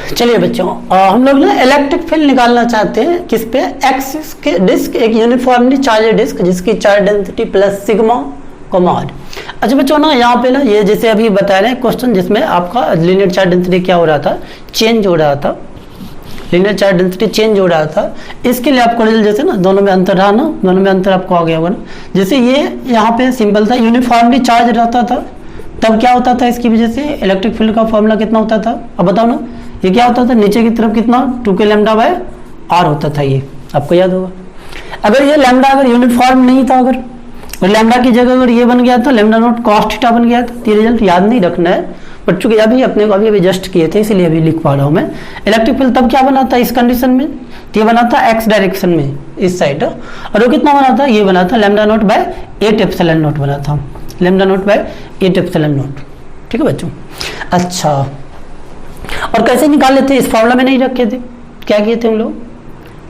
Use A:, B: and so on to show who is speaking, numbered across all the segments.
A: चलिए बच्चों, हम लोग ना इलेक्ट्रिक फील्ड निकालना चाहते हैं किस पे, एक्सिस के डिस्क, एक यूनिफॉर्मली चार्ज डिस्क जिसकी charge density plus sigma comma R. अच्छा बच्चों ना यहाँ पे ना ये जैसे अभी बता रहे हैं क्वेश्चन जिसमें आपका लीनियर चार्ज डेंसिटी क्या हो रहा था, चेंज हो रहा था, लीनियर चार्ज डेंसिटी चेंज हो रहा था। इसके लिए आपको जैसे ना दोनों में अंतर रहा ना, दोनों में अंतर आपको आ गया होगा ना। जैसे ये यहाँ पे सिंपल था, यूनिफॉर्मली चार्ज रहता था तब क्या होता था, इसकी वजह से इलेक्ट्रिक फील्ड का फॉर्मूला कितना होता था, अब बताओ ना। ये क्या होता था, नीचे की तरफ कितना 2k लैम्डा बाय आर होता था, ये आपको याद होगा। अगर ये लैम्डा अगर यूनिफॉर्म नहीं था, अगर लैम्डा की जगह अगर ये बन गया था लैम्डा नॉट कॉस थीटा बन गया था, ये रिजल्ट याद नहीं रखना है, बट चूंकि अभी अपने को अभी जस्ट किए थे इसलिए अभी लिख पा रहा हूँ मैं। इलेक्ट्रिक फील्ड तब क्या बना था इस कंडीशन में, तो ये बना था एक्स डायरेक्शन में इस साइड, और वो कितना बना था, ये बना था lambda naught by 8 epsilon naught बना था, lambda naught by 8 epsilon naught. ठीक है बच्चों। अच्छा, और कैसे निकाले थे, इस फॉर्मूला में नहीं रखे थे, क्या किए थे हम लोग,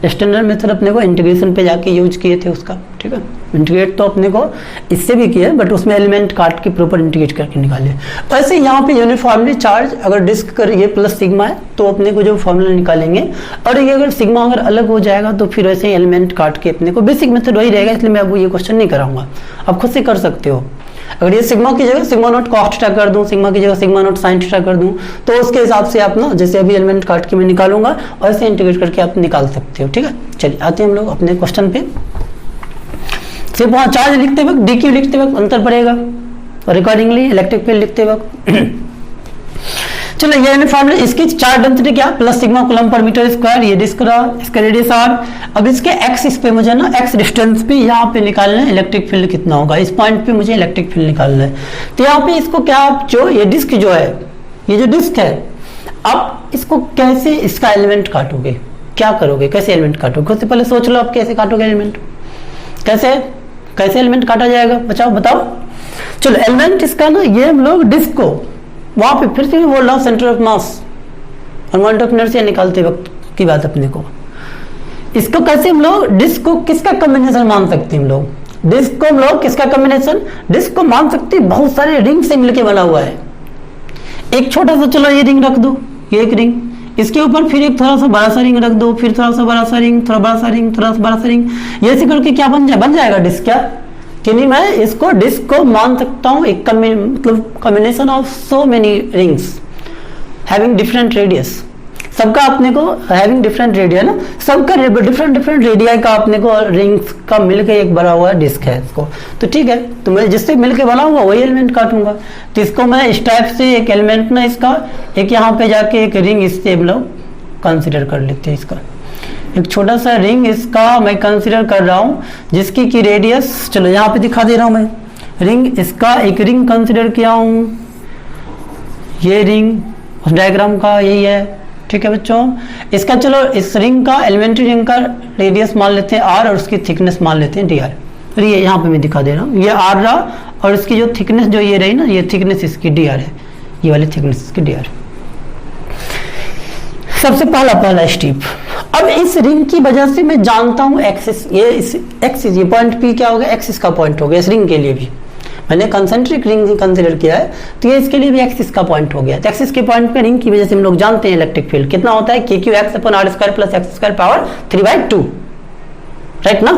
A: स्टैंडर्ड मेथड अपने को इंटीग्रेशन पे जाके यूज किए थे उसका। ठीक है, इंटीग्रेट तो अपने को इससे भी किया, बट उसमें एलिमेंट काट के प्रॉपर इंटीग्रेट करके निकाले। वैसे यहाँ पे यूनिफॉर्मली चार्ज अगर डिस्क कर ये प्लस सिग्मा है तो अपने को जो फॉर्मूला निकालेंगे, और ये अगर सिग्मा अगर अलग हो जाएगा तो फिर वैसे ही एलिमेंट काट के अपने को बेसिक मेथड वही रहेगा, इसलिए मैं अब ये क्वेश्चन नहीं कराऊंगा, आप खुद से कर सकते हो। अगर ये सिग्मा की जगह सिग्मा नॉट कॉस थीटा कर दूं, सिग्मा की जगह सिग्मा नॉट साइन थीटा कर दूं, तो उसके हिसाब से आप ना जैसे अभी एलिमेंट काट के मैं निकालूंगा वैसे इंटीग्रेट करके आप निकाल सकते हो। ठीक है, चलिए आते हैं हम लोग अपने क्वेश्चन पे। सिर्फ वहां चार्ज लिखते वक्त डी क्यू लिखते वक्त अंतर पड़ेगा, और अकॉर्डिंगली इलेक्ट्रिक फील्ड लिखते वक्त चलो ये यूनिफॉर्मली इसकी चार्ज डेंसिटी क्या प्लस सिग्मा कूलम पर मीटर स्क्वायर, ये डिस्क रहा, इसका रेडियस आर। अब इसके एक्स इस पे मुझे ना एक्स डिस्टेंस पे यहाँ पे निकालना है इलेक्ट्रिक फील्ड कितना होगा, इस पॉइंट पे मुझे इलेक्ट्रिक फील्ड निकालना है। तो यहाँ पे इसको क्या आप जो ये डिस्क जो है, ये जो डिस्क है, अब इसको कैसे इसका एलिमेंट काटोगे, क्या करोगे, कैसे एलिमेंट काटोगे, खुद से पहले सोच लो आप कैसे काटोगे एलिमेंट, कैसे कैसे एलिमेंट काटा जाएगा, बचाओ बताओ। चलो एलिमेंट इसका ना ये हम लोग डिस्क को वहां पे फिर से भी बोल रहा हूँ सेंटर ऑफ मास और मोमेंट ऑफ इनर्शिया निकालते वक्त की बात अपने को, इसको कैसे हम लोग डिस्क को किसका कॉम्बिनेशन मान सकते हैं, हम लोग डिस्क को हम लोग किसका कॉम्बिनेशन, डिस्क को मान सकते हैं बहुत सारे रिंग से मिलके बना हुआ है। एक छोटा सा चलो ये रिंग रख दो, ये एक रिंग, इसके ऊपर फिर एक थोड़ा सा बड़ा सा रिंग रख दो, फिर थोड़ा सा बड़ा सा रिंग, थोड़ा बड़ा सा रिंग, थोड़ा सा बड़ा सा रिंग, ये ऐसे करके क्या बन जाएगा डिस्क, क्या कि नहीं मैं इसको डिस्क को मान सकता हूँ एक मतलब combination of so many rings having different radius, सबका अपने को हैविंग डिफरेंट रेडिया ना, सबका डिफरेंट रेडिया का अपने को रिंग्स का मिलके एक बना हुआ डिस्क है इसको। तो ठीक है, तो मैं जिससे मिलके बना हुआ वही एलिमेंट काटूंगा, तो इसको मैं इस टाइप से एक एलिमेंट ना इसका एक यहाँ पे जाके एक रिंग इससे हम लोग कंसिडर कर लेते हैं, इसका एक छोटा सा रिंग इसका मैं कंसीडर कर रहा हूं जिसकी की रेडियस, चलो यहाँ पे दिखा दे रहा हूं मैं, रिंग इसका एक रिंग कंसीडर किया हूं, ये रिंग उस डायग्राम का यही है। ठीक है बच्चों, इसका चलो इस रिंग का एलिमेंट्री रिंग का रेडियस मान लेते हैं आर और उसकी थिकनेस मान लेते हैं डी आर। ये यहाँ पे मैं दिखा दे रहा हूँ, ये आर रहा और इसकी जो थिकनेस जो ये रही ना, ये थिकनेस इसकी डी आर है, ये वाली थिकनेस इसकी डी आर। सबसे पहला स्टेप, अब इस रिंग की वजह से मैं जानता हूं एक्सिस, ये इस एक्सिस ये पॉइंट पी क्या हो गया, एक्सिस का पॉइंट हो गया इस रिंग के लिए भी, मैंने कंसेंट्रिक रिंग कंसीडर किया है तो ये इसके लिए भी एक्सिस का पॉइंट हो गया। तो एक्सिस के पॉइंट पे रिंग की वजह से हम लोग जानते हैं इलेक्ट्रिक फील्ड कितना होता है, K Q X upon R square plus X square power 3/2, right ना।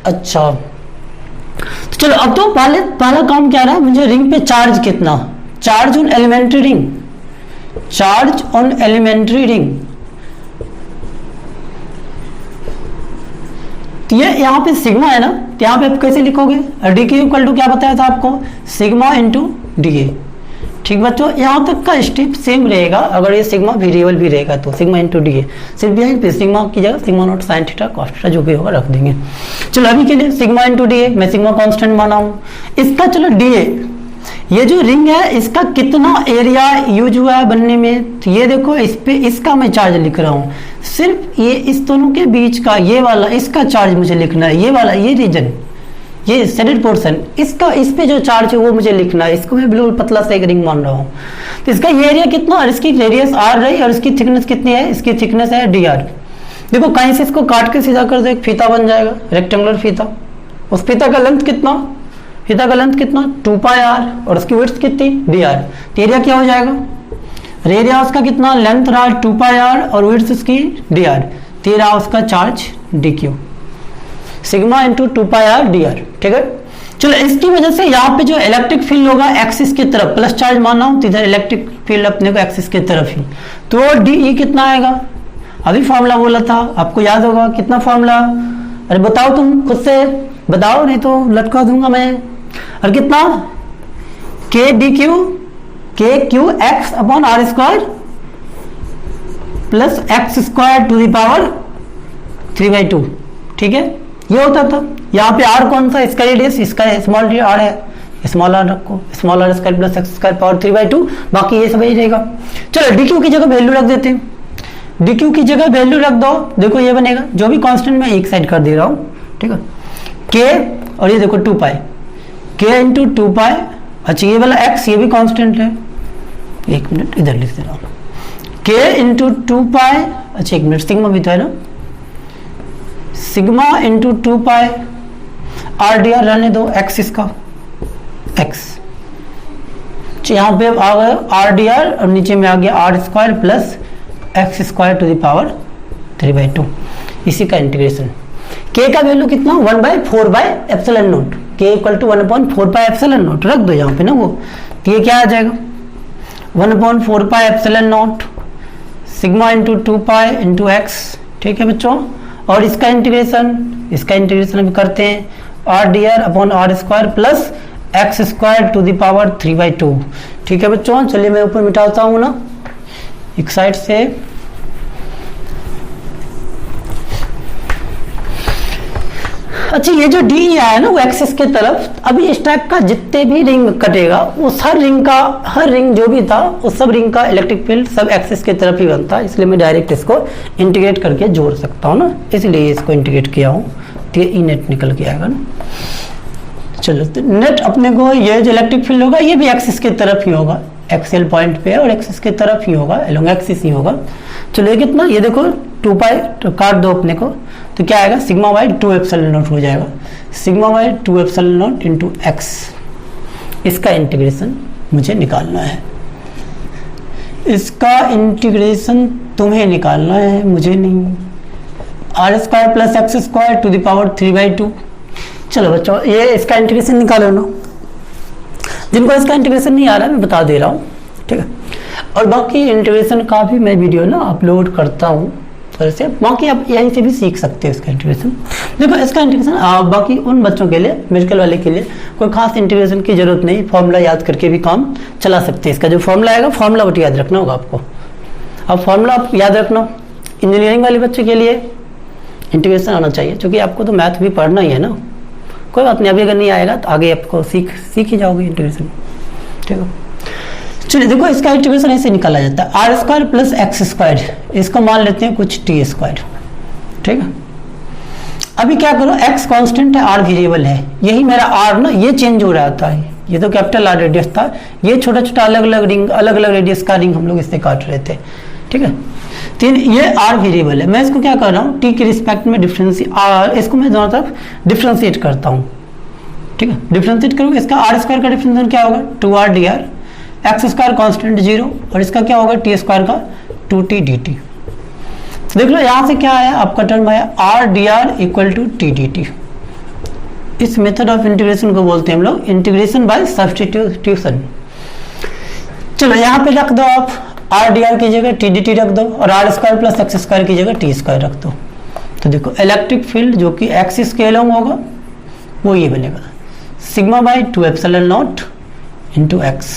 A: अच्छा तो चलो अब तो पहला काम क्या रहा, मुझे रिंग पे चार्ज कितना, charge on elementary ring, charge on elementary ring, तो ये यहाँ पे सिग्मा है ना, तो यहाँ पे आप कैसे लिखोगे, डी के इक्वल टू क्या बताया था आपको, सिग्मा इंटू डी ए। ठीक बच्चों, यहाँ तक का स्टेप सेम रहेगा, अगर ये सिग्मा वेरिएबल भी रहेगा तो सिग्मा इंटू डी ए, सिर्फ यहीं पे सिग्मा की जगह sigma not sine theta cos theta जो भी होगा रख देंगे। चलो अभी के लिए सिग्मा इंटू डी ए, मैं सिग्मा कॉन्स्टेंट माना हूँ इसका। चलो डी ए, ये जो रिंग है इसका कितना एरिया यूज हुआ है बनने में, तो ये देखो इस पे इसका मैं चार्ज लिख रहा हूँ, सिर्फ ये इस दोनों के बीच का ये वाला इसका चार्ज मुझे लिखना है, ये वाला ये रीजन ये शेडेड पोर्शन इसका इस पे जो चार्ज है वो मुझे लिखना है, इसको मैं बिल्कुल पतला सा एक रिंग मान रहा हूँ। तो इसका ये एरिया कितना और इसकी रेडियस आर रही और इसकी थिकनेस कितनी है, इसकी थिकनेस है डी आर। देखो कहीं से इसको काट के सीधा कर दो, एक फीता बन जाएगा रेक्टेंगुलर फीता, उस फीता का लेंथ कितना, फीता का लेंथ कितना 2 पाई आर और उसकी विड्थ कितनी डी आर। तो एरिया क्या हो जाएगा रेडिया उसका कितना, लेंथ रहा 2πr और विड्थ उसकी dr, तो ये रहा उसका charge dq, sigma into 2πr dr। ठीक है, चलो इसकी वजह से यहाँ पे जो इलेक्ट्रिक फील्ड होगा एक्सिस की तरफ, प्लस चार्ज माना हूं तो इधर इलेक्ट्रिक फील्ड अपने को एक्सिस की तरफ ही, तो डी कितना आएगा, अभी फॉर्मूला बोला था आपको याद होगा, कितना फॉर्मूला, अरे बताओ तुम खुद से बताओ, नहीं तो लटका दूंगा मैं। और कितना, K D Q, K Q X upon R square plus X square to the power 3/2। ठीक है, ये होता था। यहाँ पे आर कौन सा, इसका रेडियस, इसका स्मॉल आर है, स्मॉल आर रखो, small R square plus X square power 3/2, बाकी ये सब ही रहेगा। चलो डी क्यू की जगह वैल्यू रख देते हैं, डी क्यू की जगह वैल्यू रख दो, देखो ये बनेगा, जो भी कांस्टेंट मैं एक साइड कर दे रहा हूँ। ठीक है, के और ये देखो 2π, के इंटू 2π, अच्छा ये वाला एक्स ये भी कांस्टेंट है, एक मिनट इधर लिख दे रहा हूँ, के इंटू 2π, अच्छा एक मिनट सिग्मा भी तो है ना, sigma into 2π R D R रहने दो, एक्स इसका एक्स, यहाँ पे आ गया आर डी आर और नीचे में आ गया R square plus X square to the power 3/2, इसी का इंटीग्रेशन। के का वैल्यू कितना, 1/4/ε0, के इक्वल टू 1/4/ε0 रख दो यहाँ पे ना वो, तो ये क्या आ जाएगा 1/4/ε0 सिग्मा इंटू 2π इंटू एक्स। ठीक है बच्चों, और इसका इंटीग्रेशन अभी करते हैं, R D R upon R square plus X square to the power 3/2। ठीक है बच्चों, चलिए मैं ऊपर मिटाता हूँ ना एक साइड से, अच्छा ये जो डी आया है ना वो एक्सिस के तरफ, अभी इस टाइप का जितने भी रिंग कटेगा उस हर रिंग जो भी था उस सब रिंग का इलेक्ट्रिक फील्ड सब एक्सिस के तरफ ही बनता है, इसलिए मैं डायरेक्ट इसको इंटीग्रेट करके जोड़ सकता हूँ ना, इसलिए इसको इंटीग्रेट किया हूँ, तो ये ई नेट निकल के आएगा ना। चलो तो नेट अपने को ये जो इलेक्ट्रिक फील्ड होगा ये भी एक्सिस की तरफ ही होगा, एक्सियल पॉइंट पे है और एक्सिस की तरफ ही होगा, एलोंग एक्सिस ही होगा। चलो ये कितना, ये देखो 2π तो काट दो अपने को, तो क्या आएगा σ/2ε0 हो जाएगा, σ/2ε0 इंटू एक्स, इसका इंटीग्रेशन मुझे निकालना है, इसका इंटीग्रेशन तुम्हें निकालना है मुझे नहीं, R square plus X square to the power 3/2। चलो बच्चों ये इसका इंटीग्रेशन निकालो ना, जिनको इसका इंटीग्रेशन नहीं आ रहा मैं बता दे रहा हूँ। ठीक है, और बाकी इंटीग्रेशन का भी मैं वीडियो ना अपलोड करता हूँ, वैसे बाकी आप यहीं से भी सीख सकते हैं इसका इंटीग्रेशन। देखो इसका इंटीग्रेशन बाकी उन बच्चों के लिए, मेडिकल वाले के लिए कोई खास इंटीग्रेशन की जरूरत नहीं, फॉर्मूला याद करके भी काम चला सकते हैं। इसका जो फॉर्मूला आएगा फॉर्मूला बट याद रखना होगा आपको, अब फॉर्मूला आप याद रखना। इंजीनियरिंग वाले बच्चे के लिए इंटीग्रेशन आना चाहिए, क्योंकि आपको तो मैथ भी पढ़ना ही है ना, कोई बात नहीं, अभी अगर नहीं आएगा तो आगे आपको सीख ही जाओगे इंटीग्रेशन। ठीक है, चलिए देखो इसका इंटीग्रेशन ऐसे निकाला जाता है, R square plus X square, इसको मान लेते हैं कुछ टी स्क्वायर। ठीक है, अभी क्या करो, एक्स कांस्टेंट है, आर वेरिएबल है, यही मेरा आर ना ये चेंज हो रहा था, ये तो कैपिटल आर रेडियस था, ये छोटा छोटा अलग अलग रेडियस का रिंग हम लोग इससे काट रहे थे। ठीक है, तीन ये आर वेरिएबल है, मैं इसको क्या कर रहा हूँ टी के रिस्पेक्ट में इसको मैं दोनों तरफ डिफ्रेंशिएट करता हूँ। ठीक है, डिफ्रेंशिएट करूँगा, इसका आर स्क्वायर का डिफ्रेंशिएशन क्या होगा 2r dr, x square constant 0 और इसका क्या होगा टी स्क्वायर का 2t dt। देख लो यहाँ से क्या आया, आपका टर्म आया R D R equal to T D T. इस मेथड ऑफ इंटीग्रेशन को बोलते हैं हम लोग इंटीग्रेशन बाय सब्स्टिट्यूशन। चलो यहाँ पे रख दो आप आर डी आर की जगह टी डी टी रख दो और R square plus X square की जगह टी स्क्वायर रख दो, तो देखो इलेक्ट्रिक फील्ड जो कि एक्सिस के अलोंग होगा वो ये बनेगा σ/2ε0 इंटू एक्स,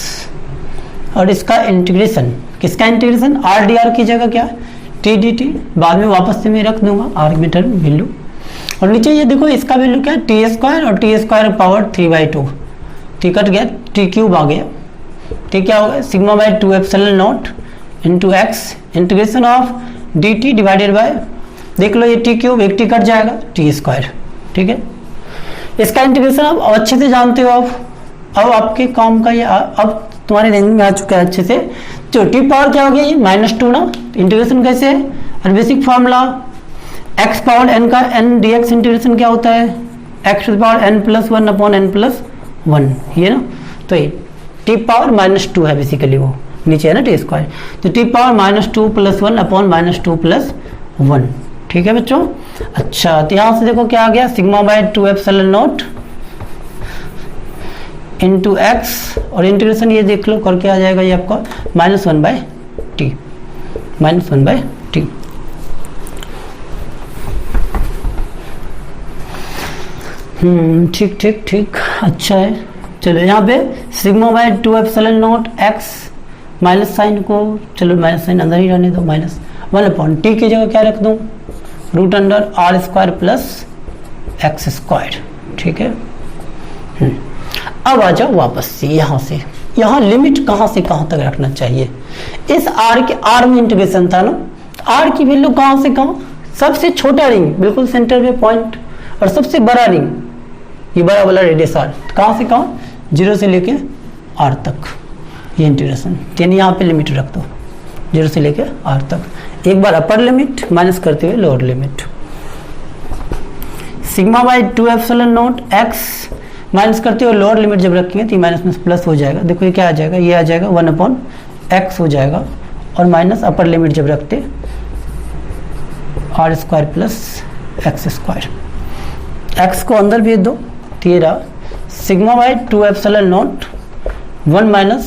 A: और इसका इंटीग्रेशन, किसका इंटीग्रेशन, आर डी आर की जगह क्या टी डी टी, बाद में वापस से मैं रख दूंगा आर मीटर वैल्यू, और नीचे ये देखो इसका वैल्यू क्या टी स्क्वायर और T square power 3/2, T cut गया टी क्यूब आ गया, टी क्या होगा σ/2ε0 into X, integration of D T divided by, देख लो ये टी क्यूब एक टी कट जाएगा टी स्क्वायर। ठीक है, इसका इंटीग्रेशन आप अच्छे से जानते हो, अब आपके काम का ये अब तुम्हारे रेंज में आ चुका है अच्छे से। तो टी पावर क्या हो गया ये -2 ना, इंटीग्रेशन कैसे है, और basic formula X power N का एन डी एक्स इंटीग्रेशन क्या होता है X power N plus 1 upon N plus 1, ये ना, तो ये टी पावर -2 है बेसिकली वो, नीचे है ना टी स्क्वायर, तो टी पावर -2 + 1 अपॉन -2 + 1। ठीक है बच्चों। अच्छा तो यहाँ से देखो क्या आ गया, sigma by 2 epsilon not into x, और इंटीग्रेशन ये देख लो करके आ जाएगा ये आपका -1/t, -1/t। ठीक ठीक ठीक, अच्छा है। चलो यहाँ पे sigma by 2 epsilon naught X, minus sign को चलो माइनस साइन अंदर ही रहने दो, -1/t की जगह क्या रख दूँ, √r² + x²। ठीक है। अब आ जाओ वापस से यहाँ से, यहाँ लिमिट कहाँ से कहाँ तक रखना चाहिए। इस r के r में इंटीग्रेशन था ना, r की वैल्यू कहाँ से कहाँ, सबसे छोटा रिंग बिल्कुल सेंटर में पॉइंट, और सबसे बड़ा रिंग ये बड़ा वाला रेडियस r, कहाँ से कहाँ, 0 से लेके r तक ये इंटीग्रेशन, यानी यहाँ पे लिमिट रख दो 0 से लेके r तक। एक बार अपर लिमिट माइनस करते हुए lower limit, sigma by 2 epsilon naught X minus करते हुए लोअर लिमिट जब रखेंगे तो ये माइनस में प्लस हो जाएगा। देखो ये क्या आ जाएगा, ये आ जाएगा 1/x हो जाएगा, और माइनस अपर लिमिट जब रखते r² + x², x को अंदर भेज दो, तेरा sigma by 2 epsilon not 1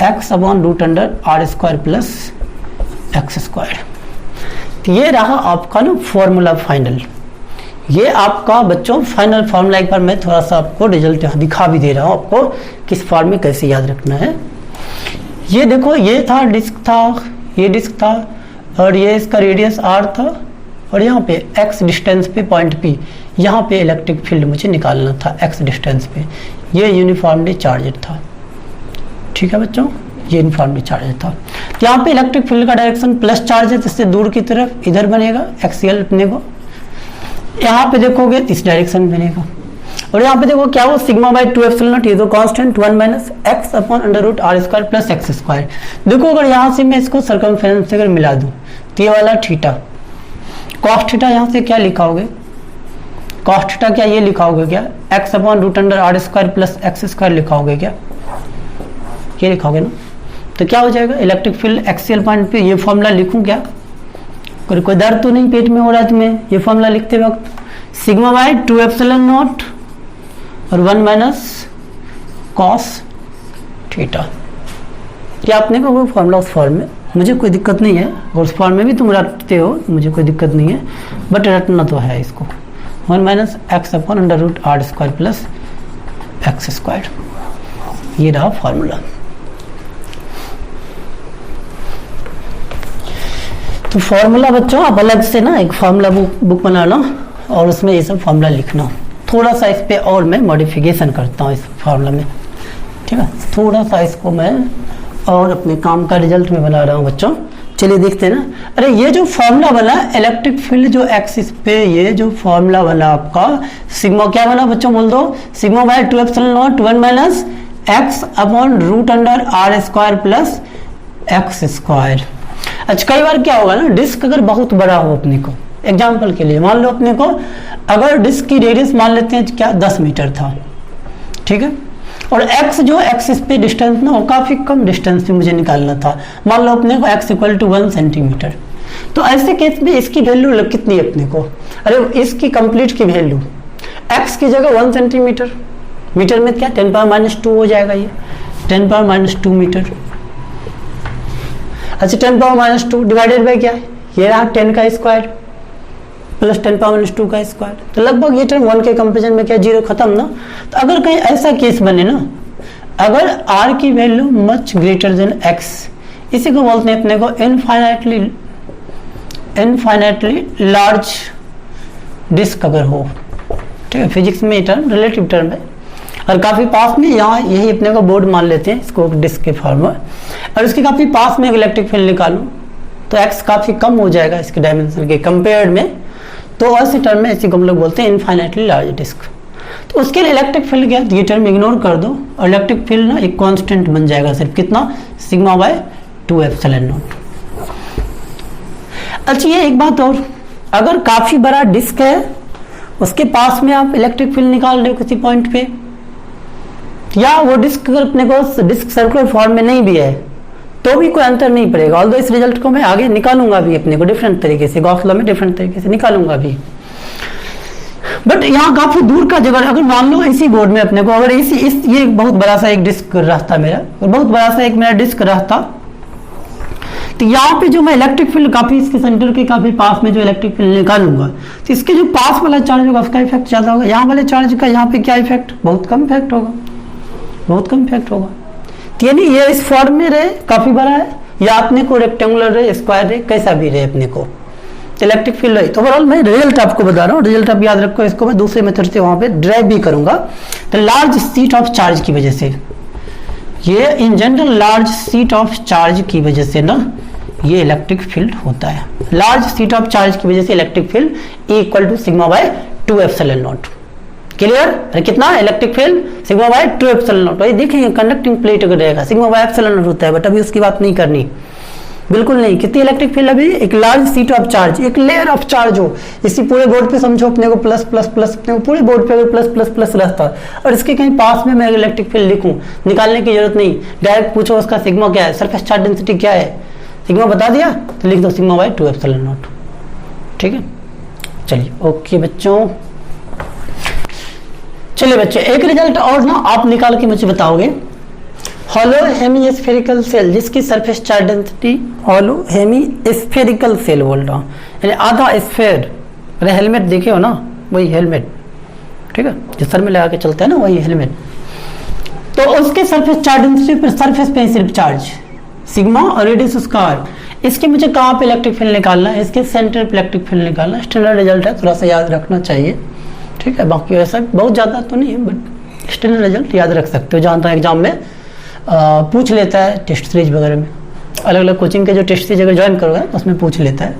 A: - x upon √r² + x²। तो ये रहा आपका ना फॉर्मूला फाइनल। ये आपका बच्चों फाइनल फार्मूला, एक बार मैं थोड़ा सा आपको रिजल्ट यहाँ दिखा भी दे रहा हूँ आपको किस फॉर्म में कैसे याद रखना है। ये देखो ये था डिस्क था, ये डिस्क था, और ये इसका रेडियस r था, और यहाँ पे x डिस्टेंस पे पॉइंट P, यहाँ पे इलेक्ट्रिक फील्ड मुझे निकालना था x डिस्टेंस पे। ये यूनिफॉर्मली चार्जड था। ठीक है बच्चों, ये यूनिफॉर्मली चार्जड था। तो यहाँ पे इलेक्ट्रिक फील्ड का डायरेक्शन प्लस चार्ज है, जिससे दूर की तरफ इधर बनेगा एक्सियल अपने को, यहाँ पे देखोगे इस डायरेक्शन में बनेगा, और यहाँ पे देखो क्या हो, सिग्मा बाय 2 एप्सिलॉन नॉट, ये तो constant 1 - x upon √r² + x²। देखो अगर यहाँ से मैं इसको सर्कमफेरेंस से अगर मिला दूँ तो ये वाला थीटा, कॉस थीटा यहाँ से क्या लिखाओगे, कॉस थीटा क्या ये लिखाओगे क्या, x अपॉन √r² + x² लिखाओगे क्या, ये लिखाओगे ना। तो क्या हो जाएगा, इलेक्ट्रिक फील्ड एक्सियल पॉइंट पे, ये फॉर्मूला लिखूँ क्या, कोई दर्द तो नहीं पेट में हो रहा है तुम्हें ये फॉर्मूला लिखते वक्त, सिग्मा बाय 2 एप्सिलॉन नॉट और 1 - cos थीटा। क्या आपने को वो फॉर्मूला उस फॉर्म में, मुझे कोई दिक्कत नहीं है, और उस फॉर्म में भी तुम रटते हो, मुझे कोई दिक्कत नहीं है, बट रटना तो है इसको, 1 - x अपॉन √r² + x²। ये रहा फॉर्मूला। तो फॉर्मूला बच्चों आप अलग से ना एक फॉर्मूला बुक बनाना, और उसमें ये सब फॉर्मूला लिखना। थोड़ा सा इस पे और मैं मॉडिफिकेशन करता हूँ इस फॉर्मूला में, ठीक है, थोड़ा सा इसको मैं और अपने काम का रिजल्ट में बना रहा हूँ बच्चों। चलिए देखते हैं ना। अरे ये जो फॉर्मूला बना इलेक्ट्रिक फील्ड जो एक्सिस पे, ये जो फॉर्मूला बना आपका सिग्मा, क्या बना बच्चों बोल दो, sigma by 2 epsilon not 1 - x upon √r² + x²। अच्छा कई बार क्या होगा ना, डिस्क अगर बहुत बड़ा हो, अपने को एग्जाम्पल के लिए मान लो अपने को अगर डिस्क की रेडियस मान लेते हैं क्या 10 मीटर था, ठीक है, और x जो एक्सिस पे डिस्टेंस ना वो काफी कम डिस्टेंस पे मुझे निकालना था, मान लो अपने को x = 1 सेंटीमीटर। तो ऐसे केस में इसकी वैल्यू कितनी है अपने को, अरे इसकी कंप्लीट की वैल्यू x की जगह 1 सेंटीमीटर, मीटर में क्या 10⁻² हो जाएगा, ये 10⁻² मीटर। अच्छा 10⁻² डिवाइडेड बाय क्या है, ये रहा 10 का स्क्वायर प्लस 10⁻² का स्क्वायर, तो लगभग ये टर्म 1 के कंपेरिजन में क्या 0 खत्म ना। तो अगर कहीं ऐसा केस बने ना, अगर r की value much greater than x, इसी को बोलते हैं अपने को इनफाइनाइटली लार्ज डिस्क अगर हो, ठीक है, फिजिक्स में ये टर्म रिलेटिव टर्म है, और काफी पास में यहाँ यही अपने को बोर्ड मान लेते हैं इसको डिस्क के फॉर्म में, और इसके काफी पास में इलेक्ट्रिक फील्ड निकालूं तो x काफी कम हो जाएगा इसके डायमेंशन के कंपेयर्ड में, तो ऐसे टर्म में इसी को हम लोग बोलते हैं इनफाइनाइटली लार्ज डिस्क। तो उसके लिए इलेक्ट्रिक फील्ड क्या, ये टर्म इग्नोर कर दो, और इलेक्ट्रिक फील्ड ना एक कांस्टेंट बन जाएगा सिर्फ कितना, सिग्मा बाय 2 एप्सिलॉन नॉट। अच्छा ये एक बात और, अगर काफी बड़ा डिस्क है उसके पास में आप इलेक्ट्रिक फील्ड निकाल रहे हो किसी पॉइंट पे, या वो डिस्क अगर अपने को डिस्क सर्कुलर फॉर्म में नहीं भी है, तो भी कोई अंतर नहीं पड़ेगा। ऑल्दो इस रिजल्ट को मैं आगे निकालूंगा भी अपने को डिफरेंट तरीके से, गॉस लॉ में डिफरेंट तरीके से निकालूंगा भी। बट यहाँ काफी दूर का जगह, अगर मान लो इसी बोर्ड में अपने को अगर ये बहुत बड़ा सा एक डिस्क रहता मेरा, बहुत बड़ा सा एक मेरा डिस्क रहता, तो यहाँ पे जो मैं इलेक्ट्रिक फील्ड काफी इसके सेंटर के काफी पास में जो इलेक्ट्रिक फील्ड निकालूंगा, तो इसके जो पास वाला चार्ज होगा उसका इफेक्ट ज्यादा होगा। यहाँ वाले चार्ज का यहाँ पे क्या इफेक्ट, बहुत कम इफेक्ट होगा, बहुत कम इफेक्ट होगा। तो यानी ये इस फॉर्म में रहे काफी बड़ा है, या अपने को रेक्टेंगुलर रहे, स्क्वायर रहे, कैसा भी रहे अपने को इलेक्ट्रिक फील्ड रही। तो ओवरऑल मैं रिजल्ट आपको बता रहा हूँ, रिजल्ट आप याद रखो, इसको मैं दूसरे मेथड से वहां पे ड्राइव भी करूंगा। तो लार्ज सीट ऑफ चार्ज की वजह से, ये in general large seat of charge की वजह से ना ये इलेक्ट्रिक फील्ड होता है। लार्ज सीट ऑफ चार्ज की वजह से electric field equal to sigma by 2 epsilon naught. Clear? अरे कितना electric field, sigma by 2 epsilon naught. वही देखेंगे कंडक्टिंग प्लेट अगर रहेगा सिग्मा बाय एप्सिलॉन नॉट होता है, बट अभी उसकी बात नहीं करनी, बिल्कुल नहीं। कितनी इलेक्ट्रिक फील्ड, अभी एक लार्ज सीट ऑफ चार्ज, एक लेयर ऑफ चार्ज हो, इसी पूरे बोर्ड पे समझो अपने को प्लस प्लस प्लस, अपने को पूरे बोर्ड पे अगर प्लस प्लस प्लस रहता और इसके कहीं पास में मैं इलेक्ट्रिक फील्ड लिखूं, निकालने की जरूरत नहीं, डायरेक्ट पूछो उसका सिग्मा क्या है, सरफेस चार्ज डेंसिटी क्या है, सिग्मा बता दिया तो लिख दो सिग्मा बाय 2 एप्सिलॉन नॉट। ठीक है, चलिए ओके बच्चों। चलिए बच्चे एक रिजल्ट और ना आप निकाल के मुझे बताओगे। हॉलो हेमीस्फेरिकल सेल जिसकी surface charge density, hollow hemispherical shell बोल रहा हूँ, यानी आधा स्फेयर। अरे हेलमेट देखे हो ना, वही हेलमेट, ठीक है, जो सर में लगा के चलता है ना वही हेलमेट। तो उसके सरफेस चार्ज डेंसिटी पर, सरफेस पे सिर्फ चार्ज सिग्मा और रेडियस स्क्वायर, इसके मुझे कहाँ पे इलेक्ट्रिक फील्ड निकालना है, इसके सेंटर पे इलेक्ट्रिक फील्ड निकालना है। स्टैंडर्ड रिजल्ट है, थोड़ा सा याद रखना चाहिए, ठीक है। बाकी वैसा बहुत ज़्यादा तो नहीं है, बट स्टैंडर्ड रिजल्ट याद रख सकते हो। जानता है एग्जाम में पूछ लेता है टेस्ट सीरीज वगैरह में, अलग अलग कोचिंग के जो टेस्ट सीरीज अगर ज्वाइन करोगे उसमें पूछ लेता है।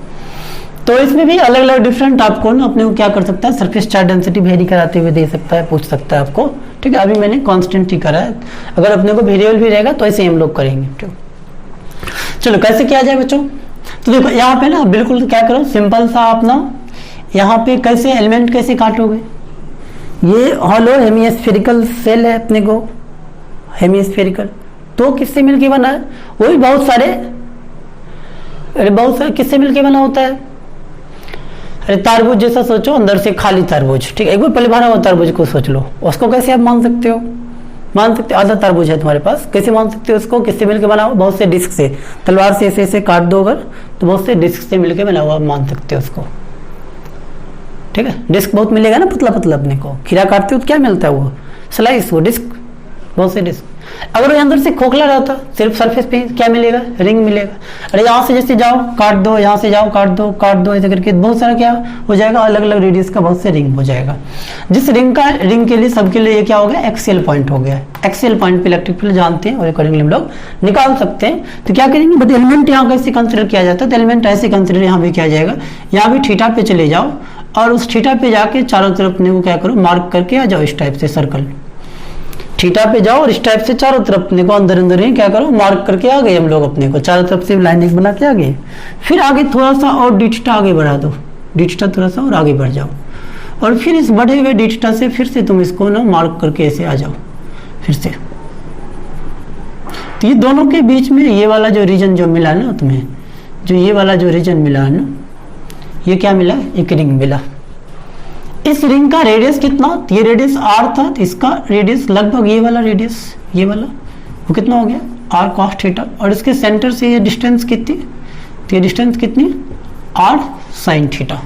A: तो इसमें भी अलग अलग डिफरेंट आपको ना अपने को क्या कर सकता है, सरफेस चार्ज डेंसिटी वेरी कराते हुए दे सकता है, पूछ सकता है आपको, ठीक है। अभी मैंने कांस्टेंट ही करा है, अगर अपने को वेरिएबल भी रहेगा तो ऐसे हम लोग करेंगे, ठीक। चलो कैसे किया जाए बच्चों, तो देखो यहाँ पे ना बिल्कुल क्या करो, सिंपल सा अपना यहाँ पे कैसे एलिमेंट कैसे काटोगे। ये हॉलो हेमीस्फेरिकल सेल है अपने को, हेमीस्फेरिकल, तो किससे मिलके बना है, वही बहुत सारे, अरे बहुत सारे किससे मिलके बना होता है, अरे तारबूज जैसा सोचो, अंदर से खाली तारबूज, ठीक है। एक बार पहले भरा हुआ तारबूज को सोच लो, उसको कैसे आप मान सकते हो, मान सकते हो आधा तारबूज है तुम्हारे पास, कैसे मान सकते हो उसको, किससे मिलके बना हुआ, बहुत से डिस्क से, तलवार से ऐसे ऐसे काट दो अगर, तो बहुत से डिस्क से मिलके बना हुआ मान सकते हो उसको, ठीक है। डिस्क बहुत मिलेगा ना पतला पतला, अपने को खीरा काटते हो तो क्या मिलता है वो स्लाइस, वो डिस्क, बहुत से डिस्क। अगर वो अंदर से खोखला रहता सिर्फ सरफेस पे क्या मिलेगा, रिंग मिलेगा। अरे यहाँ से जैसे जाओ काट दो, यहाँ से जाओ काट दो ऐसे करके बहुत सारा क्या हो जाएगा, अलग अलग रेडियस का बहुत से रिंग हो जाएगा। जिस रिंग के लिए सबके लिए ये क्या हो गया, एक्सियल पॉइंट हो गया। एक्सियल पॉइंट पे इलेक्ट्रिक फील्ड जानते हैं और अकॉर्डिंगली हम लोग निकाल सकते हैं। तो क्या करेंगे, बट एलिमेंट यहाँ कैसे कंसिडर किया जाता है, तो एलिमेंट ऐसे कंसिडर यहाँ भी किया जाएगा। यहाँ भी थीटा पे चले जाओ और उस थीटा पे जाके चारों तरफ अपने को क्या करो, मार्क करके आ जाओ इस टाइप से सर्कल, थीटा पे जाओ और इस टाइप से चारों तरफ अपने को अंदर अंदर ही क्या करो, मार्क करके आ गए हम लोग अपने को, चारों तरफ से लाइन बना के आ गए। फिर आगे थोड़ा सा और डी थीटा आगे बढ़ा दो, डी थीटा थोड़ा सा और आगे बढ़ जाओ, और फिर इस बढ़े हुए डी थीटा से फिर से तुम इसको ना मार्क करके ऐसे आ जाओ फिर से। तो ये दोनों के बीच में ये वाला जो रीजन जो मिला ना तुम्हें, जो ये वाला जो रीजन मिला ना, ये क्या मिला, एक रिंग मिला। इस रिंग का रेडियस कितना, ये रेडियस r था, तो इसका रेडियस लगभग ये वाला रेडियस, ये वाला वो कितना हो गया r cos थीटा, और इसके सेंटर से ये डिस्टेंस कितनी, तो ये डिस्टेंस कितनी r sin थीटा,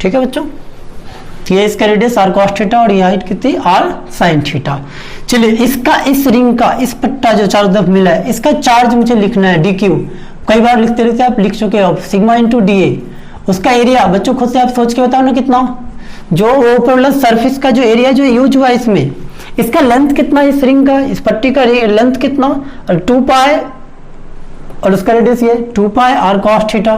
A: ठीक है बच्चों। तो ये इसका रेडियस r cos थीटा और ये हाइट कितनी r sin थीटा। चलिए इसका, इस रिंग का इस पट्टा जो चारों तरफ मिला है, इसका चार्ज मुझे लिखना है dq, कई बार लिखते रहते आप, लिख चुके हो सिग्मा इंटू डी। उसका एरिया बच्चों खुद से आप सोच के बताओ ना कितना, जो ऊपर वाला सरफेस का जो एरिया जो यूज हुआ इसमें, इसका लेंथ कितना, इस रिंग का, इस पट्टी का लेंथ कितना, और 2 पाई और उसका रेडियस ये 2 पाई r cos थीटा,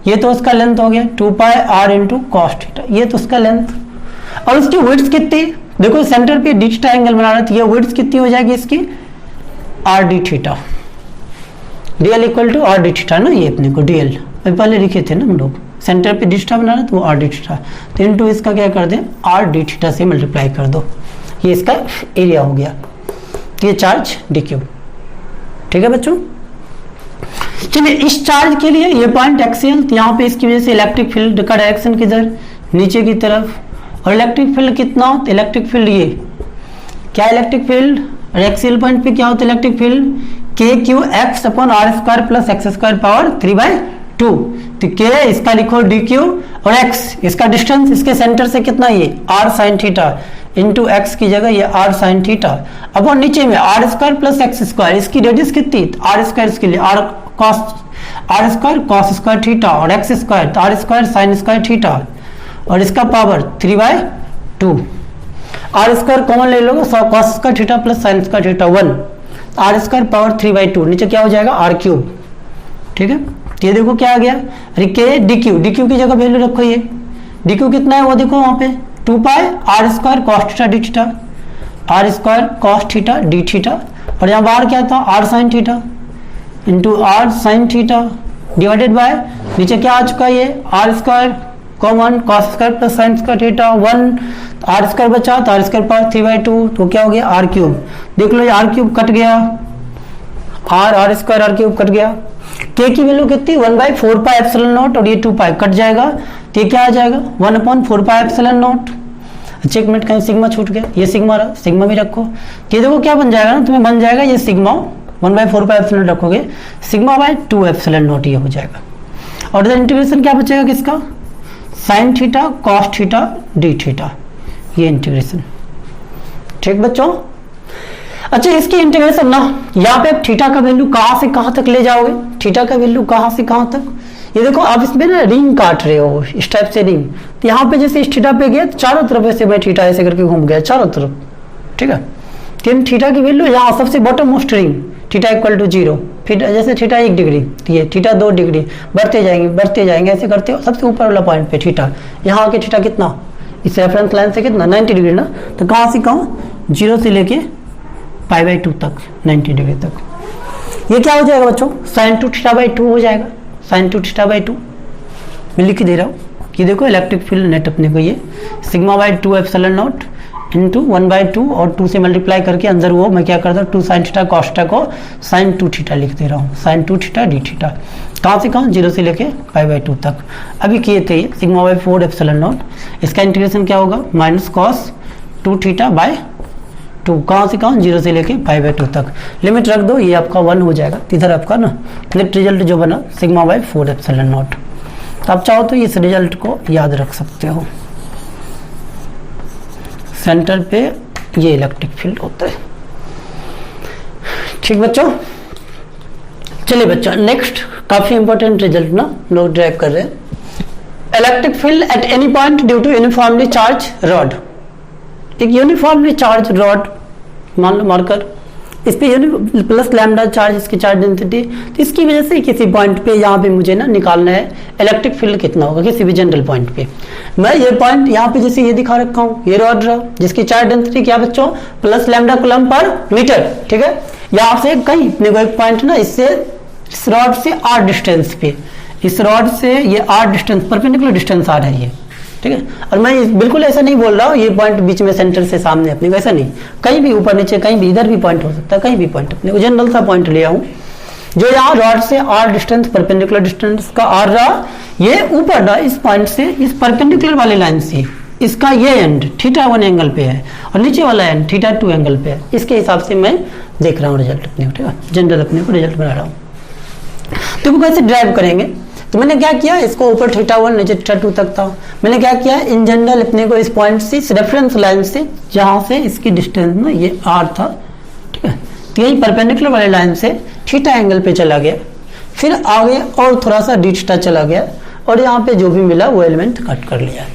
A: ये तो उसका लेंथ हो गया 2 पाई r इंटू cos थीटा, ये तो उसका लेंथ। और उसकी विड्थ कितनी, देखो सेंटर पे डी थीटा एंगल बना रहा था, ये विड्थ कितनी हो जाएगी इसकी r d theta, dl equal to r d theta ना, ये अपने को dl पहले लिखे थे ना हम लोग, सेंटर पे डी थीटा बना रहा तो वो r d थीटा, तो इनटू इसका क्या कर दें r d थीटा से मल्टीप्लाई कर दो, ये इसका एरिया हो गया, ये चार्ज dq, ठीक है बच्चों। चलिए इस चार्ज के लिए ये पॉइंट एक्सियल, तो यहाँ पे इसकी वजह से इलेक्ट्रिक फील्ड का डायरेक्शन किधर, नीचे की तरफ। और इलेक्ट्रिक फील्ड कितना होता है, इलेक्ट्रिक फील्ड ये क्या, इलेक्ट्रिक फील्ड एक्सियल पॉइंट पे क्या होता है electric field, K Q X upon R square plus X square power 3/2। तो के इसका लिखो डी क्यू और एक्स इसका डिस्टेंस इसके सेंटर से कितना, ये R sine theta into X की जगह ये आर साइन थीटा अपॉन नीचे में R square plus X square, इसकी रेडियस कितनी, आर स्क्वायर इसके लिए R square cos square theta और एक्स स्क्वायर तो R square sign square theta और इसका पावर 3/2। आर स्क्वायर कॉमन ले लोगे, cos square theta plus sine square theta 1, R square power 3/2, नीचे क्या हो जाएगा आर क्यूब। ठीक है, ये देखो क्या आ गया, अरे के डी क्यू की जगह वैल्यू रखो, ये डी क्यू कितना है वो देखो वहां पे 2 pi R square cos theta D theta, R square cos theta D theta और यहाँ बाहर क्या था R sine theta into R sine theta divided by नीचे क्या आ चुका है ये are square common cos square plus sine square theta 1, R square बचा तो आर स्क्वायर पावर 3/2 तो क्या हो गया आर क्यूब। देख लो ये आर क्यूब कट गया, R square R cube cut गया। के की वैल्यू कितनी 1/4 पाई एप्सिलॉन नॉट और ये 2 पाई कट जाएगा तो ये क्या आ जाएगा 1/4 पाई एप्सिलॉन नॉट। अच्छा एक मिनट कहीं सिग्मा छूट गया, ये सिग्मा रहा, सिग्मा भी रखो। ये देखो क्या बन जाएगा ना, तुम्हें बन जाएगा ये सिग्मा 1/4 पाई एप्सिलॉन रखोगे सिग्मा बाय 2 एप्सिलॉन नॉट ये हो जाएगा। और इधर इंटीग्रेशन क्या बचेगा किसका, sine theta cos theta D theta, ये इंटीग्रेशन। ठीक बच्चों, अच्छा इसकी इंटीग्रेशन ना यहाँ पे आप थीटा का वैल्यू कहाँ से कहाँ तक ले जाओगे, थीटा का वैल्यू कहाँ से कहाँ तक, ये देखो आप इसमें ना रिंग काट रहे हो इस टाइप से रिंग, तो यहाँ पे जैसे इस थीटा पे गया तो चारों तरफ ऐसे मैं थीटा ऐसे करके घूम गया चारों तरफ। ठीक है, तो थीटा की वैल्यू यहाँ सबसे bottom most ring theta equal to 0, फिर जैसे थीटा 1 डिग्री तो ये थीटा 2 डिग्री बढ़ते जाएंगे ऐसे करते हो सबसे ऊपर वाला पॉइंट पे थीटा, यहाँ आके थीटा कितना इस रेफरेंस लाइन से कितना 90 डिग्री ना, तो कहाँ से कहाँ 0 से लेके π/2 तक 90 डिग्री तक। ये क्या हो जाएगा बच्चों sin 2 θ/2 हो जाएगा, sin 2 θ/2 मैं लिख दे रहा हूँ। ये देखो इलेक्ट्रिक फील्ड नेट अपने को ये σ/2 एप्सिलॉन नॉट इंटू 1/2 और 2 से मल्टीप्लाई करके अंदर वो मैं क्या करता हूँ 2 sin थीटा cos थीटा को sin 2 थीटा लिख दे रहा हूँ, sin 2 थीटा डी थीटा। कहाँ से कहाँ 0 से लेके π/2 तक। अभी किए थे ये σ/4 एप्सिलॉन नॉट, इसका इंटीग्रेशन क्या होगा माइनस cos 2 θ/2, कहाँ से कहाँ 0 से लेके π/2 तक। लिमिट रख दो ये आपका 1 हो जाएगा, इधर आपका ना नेट रिजल्ट जो बना σ/4 एप्सिलॉन नॉट। तो आप चाहो तो इस रिजल्ट को याद रख सकते हो। सेंटर पे ये इलेक्ट्रिक फील्ड होता है। ठीक बच्चों, चलिए बच्चों नेक्स्ट काफी इंपॉर्टेंट रिजल्ट ना लोग ड्राइव कर रहे हैं। Electric field at any point due to uniformly charge rod. एक यूनिफॉर्मली चार्ज रॉड मान लो मार्कर, इस पे प्लस लैम्डा चार्ज इसकी चार्ज डेंसिटी, तो इसकी वजह से किसी पॉइंट पे यहाँ पे मुझे ना निकालना है इलेक्ट्रिक फील्ड कितना होगा किसी भी जनरल पॉइंट पे। मैं ये पॉइंट यहाँ पे जैसे ये दिखा रखा हूँ, ये रॉड रहा जिसकी चार्ज डेंसिटी क्या बच्चों प्लस लैम्डा कूलम पर मीटर। ठीक है, यहाँ से कहीं अपने को एक पॉइंट ना इससे इस रॉड से आर डिस्टेंस पे, इस रॉड से ये आर डिस्टेंस परपेंडिकुलर डिस्टेंस आ रहा है ये। ठीक है, और मैं बिल्कुल ऐसा नहीं बोल रहा हूँ ये पॉइंट बीच में सेंटर से सामने अपने को, ऐसा नहीं, कहीं भी ऊपर नीचे कहीं भी इधर भी पॉइंट हो सकता है, कहीं भी पॉइंट अपने को जनरल सा पॉइंट लिया हूँ जो यहाँ रॉड से आर डिस्टेंस परपेंडिकुलर डिस्टेंस का आर रहा, ये ऊपर रहा इस पॉइंट से इस परपेंडिकुलर वाली लाइन से, इसका ये एंड θ1 एंगल पे है और नीचे वाला एंड θ2 एंगल पे है। इसके हिसाब से मैं देख रहा हूँ रिजल्ट अपने को। ठीक है, जनरल अपने को रिजल्ट बना रहा हूँ। तो कैसे ड्राइव करेंगे, तो मैंने क्या किया इसको ऊपर θ1 नीचे θ2 तक था, मैंने क्या किया इन जनरल अपने को इस पॉइंट से इस रेफरेंस लाइन से जहां से इसकी डिस्टेंस ना ये r था। ठीक है, तो यही परपेंडिकुलर वाले लाइन से θ एंगल पे चला गया, फिर आगे और थोड़ा सा d θ चला गया और यहाँ पे जो भी मिला वो एलिमेंट कट कर लिया।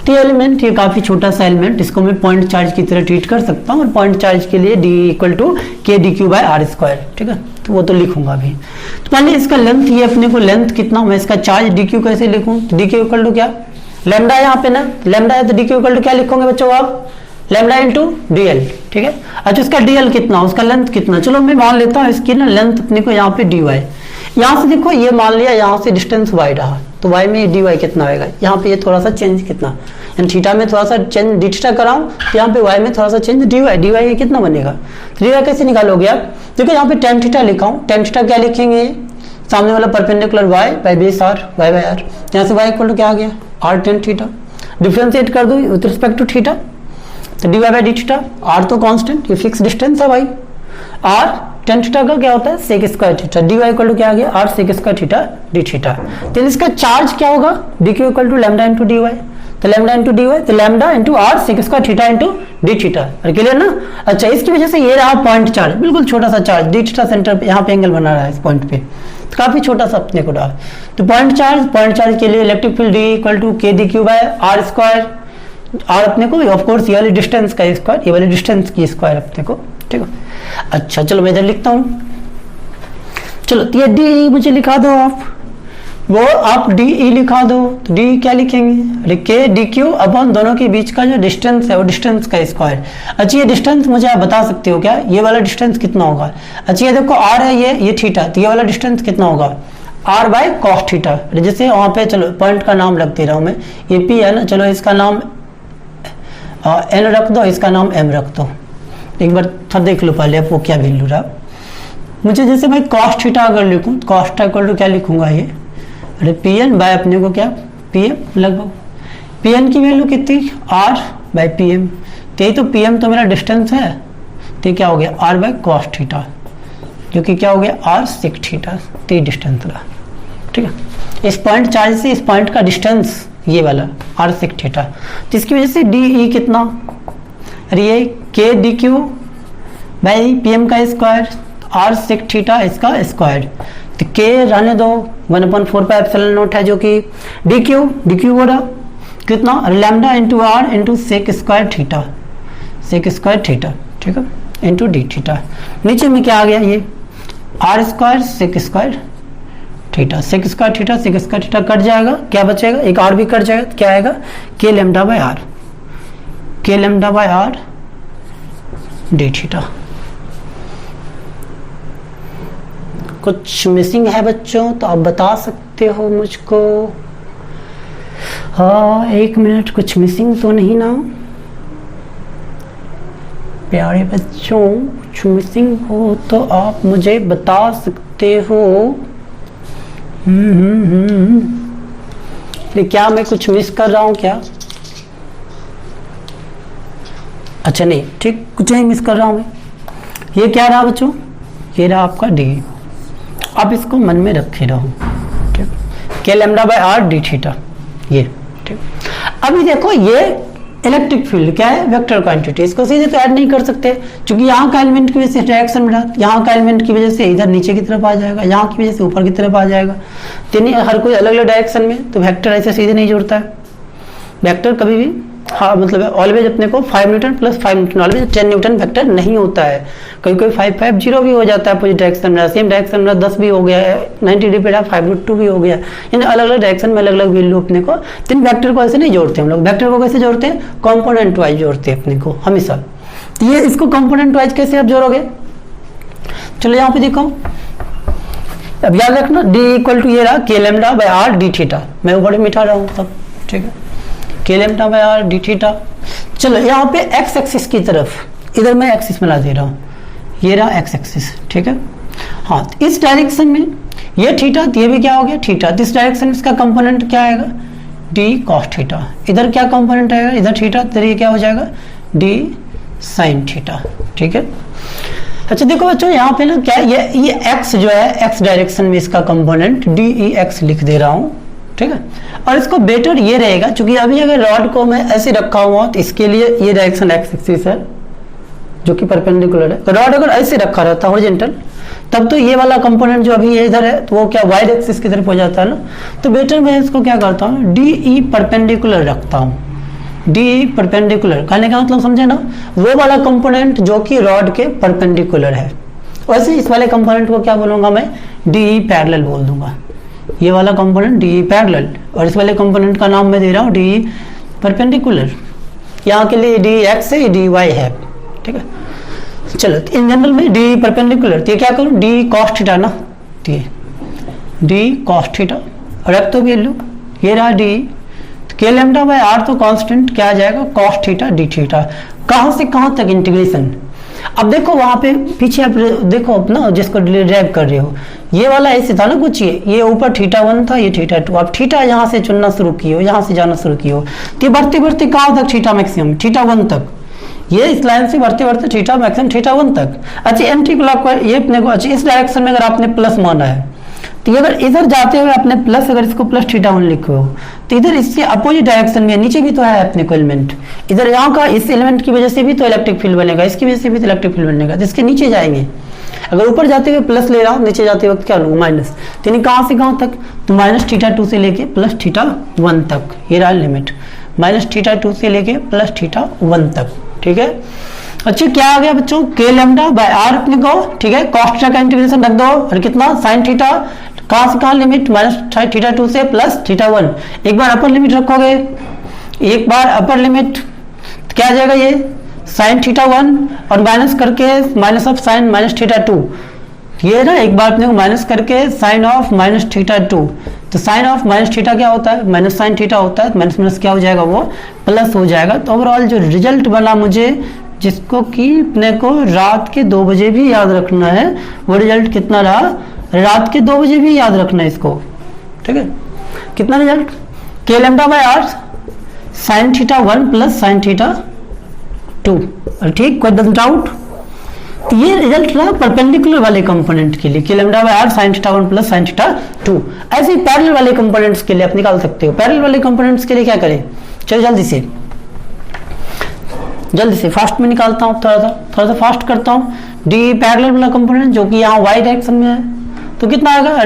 A: तो ये एलिमेंट ये काफी छोटा सा एलिमेंट, इसको मैं पॉइंट चार्ज की तरह ट्रीट कर सकता हूँ और पॉइंट चार्ज के लिए d = k dq/r²। ठीक है, तो वो तो लिखूंगा अभी। तो मान लीजिए इसका लेंथ ये अपने को लेंथ कितना, मैं इसका चार्ज dq कैसे लिखूं, तो dq = क्या लैम्डा, यहाँ पे ना लैम्डा है तो dq = क्या लिखोगे बच्चों आप लैम्डा × dl। ठीक है, अच्छा इसका dl कितना, उसका लेंथ कितना, चलो मैं मान लेता हूँ इसकी ना लेंथ अपने को यहाँ पे dy, यहाँ से देखो ये मान लिया यहाँ से डिस्टेंस y रहा तो y में dy कितना आएगा, यहाँ पे ये थोड़ा सा चेंज कितना, यानी थीटा में थोड़ा सा चेंज d θ कराऊं तो यहाँ पे y में थोड़ा सा चेंज dy ये कितना बनेगा। तो dy कैसे निकालोगे आप, देखो यहाँ पे tan θ लिखा हूँ, tan θ क्या लिखेंगे सामने वाला perpendicular y by base r, y by r, यहाँ से y इक्वल टू क्या आ गया r tan थीटा, डिफ्रेंशिएट कर दो विथ रिस्पेक्ट टू थीटा, तो dy by d theta, r तो कांस्टेंट, ये फिक्स डिस्टेंस है भाई, r tan थीटा का क्या होता है sec square theta, dy equal to क्या आ गया r sec square theta d theta. तो इसका चार्ज क्या होगा dq equal to lambda into dy, तो लैम्डा इंटू dy, तो lambda into r sec square theta into d theta, clear ना। अच्छा, इसकी वजह से ये रहा पॉइंट चार्ज, बिल्कुल छोटा सा चार्ज, डी थीटा सेंटर पे यहाँ पे एंगल बना रहा है इस पॉइंट पे, तो काफी छोटा सा अपने को रहा। तो पॉइंट चार्ज के लिए electric field D equal to K D Q by R square, R अपने को ऑफ कोर्स ये वाली डिस्टेंस का स्क्वायर, ये वाली डिस्टेंस की स्क्वायर अपने को, ठीक है। अच्छा चलो मैं इधर लिखता हूँ, चलो ये डी मुझे लिखा दो आप, वो आप डी ई लिखा दो, तो डी क्या लिखेंगे के डी क्यू अपॉन दोनों के बीच का जो डिस्टेंस है वो डिस्टेंस का स्क्वायर। अच्छा ये डिस्टेंस मुझे आप बता सकते हो क्या, ये वाला डिस्टेंस कितना होगा। अच्छा ये देखो आर है, ये थीटा, तो ये वाला डिस्टेंस कितना होगा आर बाय कॉस थीटा, जैसे वहाँ पे चलो पॉइंट का नाम रख दे रहा हूँ मैं, ये पी है ना, चलो इसका नाम एन रख दो, इसका नाम एम रख दो, एक बार थोड़ा देख लो पहले आपको क्या वैल्यू रहा। मुझे जैसे भाई कॉस थीटा अगर लिखूँ, कॉस थीटा इक्वल टू क्या लिखूंगा ये, अरे पी एन बाय अपने को क्या पी एम, लगभग पी एन की वैल्यू कितनी आर बाई पी एम, तो तो पी एम तो मेरा डिस्टेंस है, तो क्या हो गया आर बाई कॉस थीटा, जो कि क्या हो गया आर सेक थीटा, तो डिस्टेंस रहा, ठीक है। इस पॉइंट चार्ज से इस पॉइंट का डिस्टेंस ये वाला आर सेक थीटा, तो इसकी वजह से डी ई कितना, अरे ये k D q by p m का स्क्वायर, आर सेक थीटा इसका स्क्वायर, तो के रहने दो 1/4 पाई एप्सिलॉन नॉट है, जो कि डी क्यू हो रहा कितना lambda into r into sec square theta, sec square theta, ठीक है, इंटू डी थीटा। नीचे में क्या आ गया ये are square sec square theta, sec square theta cut जाएगा, क्या बचेगा एक आर भी कट जाएगा, तो क्या आएगा के लैम्डा बाय आर, के lambda by R D theta. कुछ मिसिंग है बच्चों तो आप बता सकते हो मुझको, हाँ 1 मिनट, कुछ मिसिंग तो नहीं ना प्यारे बच्चों, कुछ मिसिंग हो तो आप मुझे बता सकते हो। क्या मैं कुछ मिस कर रहा हूँ क्या, अच्छा नहीं ठीक, कुछ नहीं मिस कर रहा हूँ मैं। ये क्या रहा बच्चों, ये रहा आपका डी, आप इसको मन में रखे रहो, ठीक, के lambda by R D theta, ये ठीक। अभी देखो ये इलेक्ट्रिक फील्ड क्या है वेक्टर क्वांटिटी, इसको सीधे तो ऐड नहीं कर सकते, क्योंकि यहाँ का एलिमेंट की वजह से डायरेक्शन में, यहाँ का एलिमेंट की वजह से इधर नीचे की तरफ आ जाएगा, यहाँ की वजह से ऊपर की तरफ आ जाएगा, तीन हर कोई अलग अलग डायरेक्शन में, तो वेक्टर ऐसे सीधे नहीं जुड़ता है। वेक्टर कभी भी हाँ मतलब ऑलवेज अपने को 5 Newton plus 5 Newton, always 10 Newton vector नहीं होता है, कभी कोई 550 भी हो जाता है अपोजिट डायरेक्शन में, सेम डायरेक्शन में 10 भी हो गया है, 90 डिग्री पे 5√2 भी हो गया, यानी अलग अलग डायरेक्शन में अलग अलग वैल्यू अपने को, तीन वेक्टर को ऐसे नहीं जोड़ते हम लोग, वेक्टर को कैसे जोड़ते हैं कॉम्पोनेंट वाइज जोड़ते हैं अपने को हमेशा। तो ये इसको कॉम्पोनेंट वाइज कैसे आप जोड़ोगे, चलो यहाँ पे देखो, अब याद रखना डी इक्वल टू ये रहा के lambda by R D theta, मैं ऊपर मिटा रहा हूँ तब, ठीक है, के lambda by R D theta. चलो यहाँ पे एक्स एक्सिस की तरफ, इधर मैं एक्सिस मिला दे रहा हूँ, ये रहा एक्स एक्सिस, ठीक है। हाँ तो इस डायरेक्शन में ये थीटा, ये भी क्या हो गया थीटा, इस डायरेक्शन में इसका कंपोनेंट क्या आएगा डी कॉस थीटा, इधर क्या कंपोनेंट आएगा इधर थीटा, तो ये क्या हो जाएगा डी साइन थीटा, ठीक है। अच्छा देखो बच्चों यहाँ पे ना क्या ये एक्स जो है एक्स डायरेक्शन में इसका कंपोनेंट डी ई एक्स लिख दे रहा हूँ, ठीक है। और इसको बेटर ये रहेगा, क्योंकि अभी अगर रॉड को मैं ऐसे रखा हुआ तो इसके लिए ये डायरेक्शन एक्स एक्सिस है जो कि परपेंडिकुलर है, तो रॉड अगर ऐसे रखा रहता हॉरिजॉन्टल तब तो ये वाला कंपोनेंट जो अभी ये इधर है तो वो क्या वाइड एक्सिस की तरफ हो जाता है ना, तो बेटर मैं इसको क्या करता हूँ डी ई परपेंडिकुलर रखता हूँ, डी परपेंडिकुलर कहने का मतलब समझे ना, वो वाला कंपोनेंट जो कि रॉड के परपेंडिकुलर है। वैसे इस वाले कंपोनेंट को क्या बोलूंगा मैं डी पैरेलल बोल दूंगा, ये वाला कंपोनेंट डी पैरेलल, और इस वाले कंपोनेंट का नाम मैं दे रहा हूँ डी परपेंडिकुलर। यहाँ के लिए डी एक्स है डी वाई है, ठीक है। चलो इन जनरल में डी परपेंडिकुलर, तो ये क्या करूँ डी कॉस थीटा ना, डी कॉस थीटा और अब तो वैल्यू ये रहा डी, के लैम्डा बाय आर तो कांस्टेंट क्या आ जाएगा कॉस थीटा डी थीटा। कहाँ से कहाँ तक इंटीग्रेशन, अब देखो वहां पे पीछे आप देखो अपना जिसको ड्रैग कर रहे हो, ये वाला ऐसे था ना कुछ, ये ऊपर θ1 था, ये θ2। अब थीटा यहाँ से चुनना शुरू किए हो, यहाँ से जाना शुरू किए हो, तो बढ़ते बढ़ते कहाँ तक थीटा मैक्सिमम, θ1 तक, ये इस लाइन से बढ़ते बढ़ते थीटा मैक्सिमम θ1 तक। अच्छा एंटी क्लॉकवाइज ये अपने को, अच्छा इस डायरेक्शन में अगर आपने प्लस माना है तो अगर इधर जाते हुए आपने प्लस, अगर इसको प्लस θ1 लिखे हो तो इधर इससे अपोजिट डायरेक्शन में नीचे भी तो है अपने को एलिमेंट, इधर यहाँ का इस एलिमेंट की वजह से भी तो इलेक्ट्रिक फील्ड बनेगा, इसकी वजह से भी तो इलेक्ट्रिक फील्ड बनेगा, तो इसके नीचे जाएंगे। अगर ऊपर जाते हुए प्लस ले रहा हूँ, नीचे जाते वक्त क्या लूँगा माइनस, तो यानी कहाँ से कहाँ तक, तो माइनस θ2 से लेके प्लस θ1 तक, ये रहा लिमिट, माइनस θ2 से लेके प्लस θ1 तक। ठीक है, अच्छा क्या आ गया बच्चों, k लैम्डा बाय r अपने को, ठीक है, कॉस थीटा का इंटीग्रेशन रख दो, और कितना साइन थीटा, कहाँ से कहाँ लिमिट, माइनस θ2 से प्लस θ1, एक बार अपर लिमिट रखोगे, एक बार अपर लिमिट क्या आ जाएगा, ये साइन θ1 और माइनस करके माइनस ऑफ साइन माइनस θ2, ये ना एक बार अपने को माइनस करके साइन ऑफ माइनस θ2, तो साइन ऑफ माइनस थीटा क्या होता है, माइनस साइन थीटा होता है, माइनस माइनस क्या हो जाएगा, वो प्लस हो जाएगा। तो ओवरऑल जो रिजल्ट बना मुझे, जिसको कि अपने को रात के 2 बजे भी याद रखना है, वो रिजल्ट कितना रहा, रात के 2 बजे भी याद रखना है इसको। ठीक है, कितना result, k lambda by r sine θ1 plus sine θ2, ठीक, कोई डाउट। तो ये रिजल्ट रहा परपेंडिकुलर वाले कंपोनेंट के लिए, k lambda by r sine θ1 plus sine θ2। ऐसे ही पैरेलल वाले कंपोनेंट्स के लिए आप निकाल सकते हो। पैरेलल वाले कंपोनेंट्स के लिए क्या करें, चलो जल्दी से फास्ट में निकालता हूँ, थोड़ा सा फास्ट करता हूँ। डी पैरेलल वाला कंपोनेंट जो कि यहाँ y डायरेक्शन में है, तो कितना आएगा,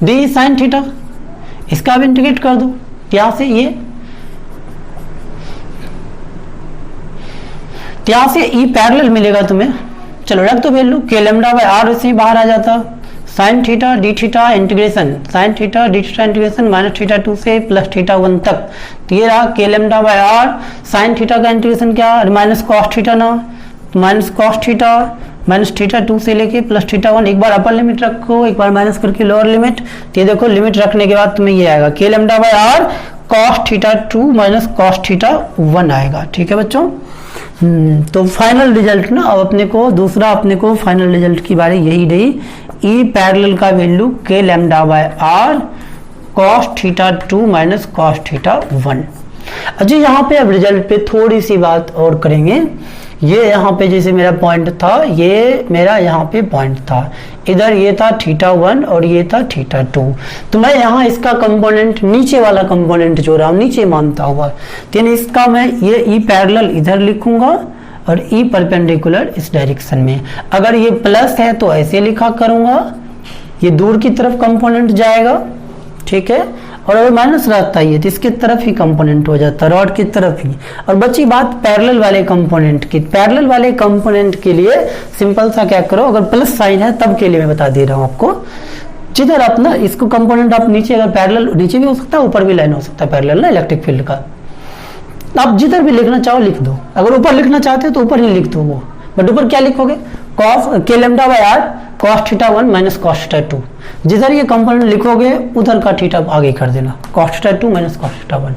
A: डी साइन थीटा, इसका भी इंटीग्रेट कर दो यहाँ से, यहाँ से ई पैरेलल मिलेगा तुम्हें, चलो रख दो value, k lambda by r ऐसे ही बाहर आ जाता, sine theta D theta integration, sine theta D theta integration minus θ2 से प्लस θ1 तक, तो ये रहा k lambda by r sine theta का इंटीग्रेशन क्या, माइनस कॉस थीटा ना, माइनस कॉस थीटा माइनस θ2 से लेके प्लस θ1, एक बार अपर लिमिट रखो, एक बार माइनस करके लोअर लिमिट, तो ये देखो लिमिट रखने के बाद तुम्हें ये आएगा k lambda by r cos θ2 minus cos θ1 आएगा। ठीक है बच्चों, तो फाइनल रिजल्ट ना, अब अपने को दूसरा अपने को फाइनल रिजल्ट की बारी यही रही, ई पैरेलल का value k lambda by r cos θ2 minus cos θ1। अच्छा यहाँ पे अब रिजल्ट पे थोड़ी सी बात और करेंगे। ये यहाँ पे जैसे मेरा पॉइंट था, ये मेरा यहाँ पे पॉइंट था, इधर ये था θ1 और ये था θ2, तो मैं यहाँ इसका कंपोनेंट, नीचे वाला कंपोनेंट जो रहा नीचे मानता हुआ, तो इसका मैं ये ई पैरेलल इधर लिखूंगा और ई परपेंडिकुलर इस डायरेक्शन में। अगर ये प्लस है तो ऐसे लिखा करूंगा, ये दूर की तरफ कंपोनेंट जाएगा, ठीक है, और अगर माइनस रहता है तो इसके तरफ ही कंपोनेंट हो जाता है, रॉड की तरफ ही। और बची बात पैरेलल वाले कंपोनेंट की, पैरेलल वाले कंपोनेंट के लिए सिंपल सा क्या करो, अगर प्लस साइन है तब के लिए मैं बता दे रहा हूँ आपको, जिधर अपना इसको कंपोनेंट आप नीचे, अगर पैरेलल नीचे भी हो सकता है, ऊपर भी लाइन हो सकता है पैरेलल ना इलेक्ट्रिक फील्ड का, आप जिधर भी लिखना चाहो लिख दो। अगर ऊपर लिखना चाहते हो तो ऊपर ही लिख दो वो, बट ऊपर क्या लिखोगे, cos k lambda by r cos θ1 minus cos θ2, जिधर ये कंपोनेंट लिखोगे उधर का थीटा आगे कर देना, कॉस θ2 माइनस कॉस θ1।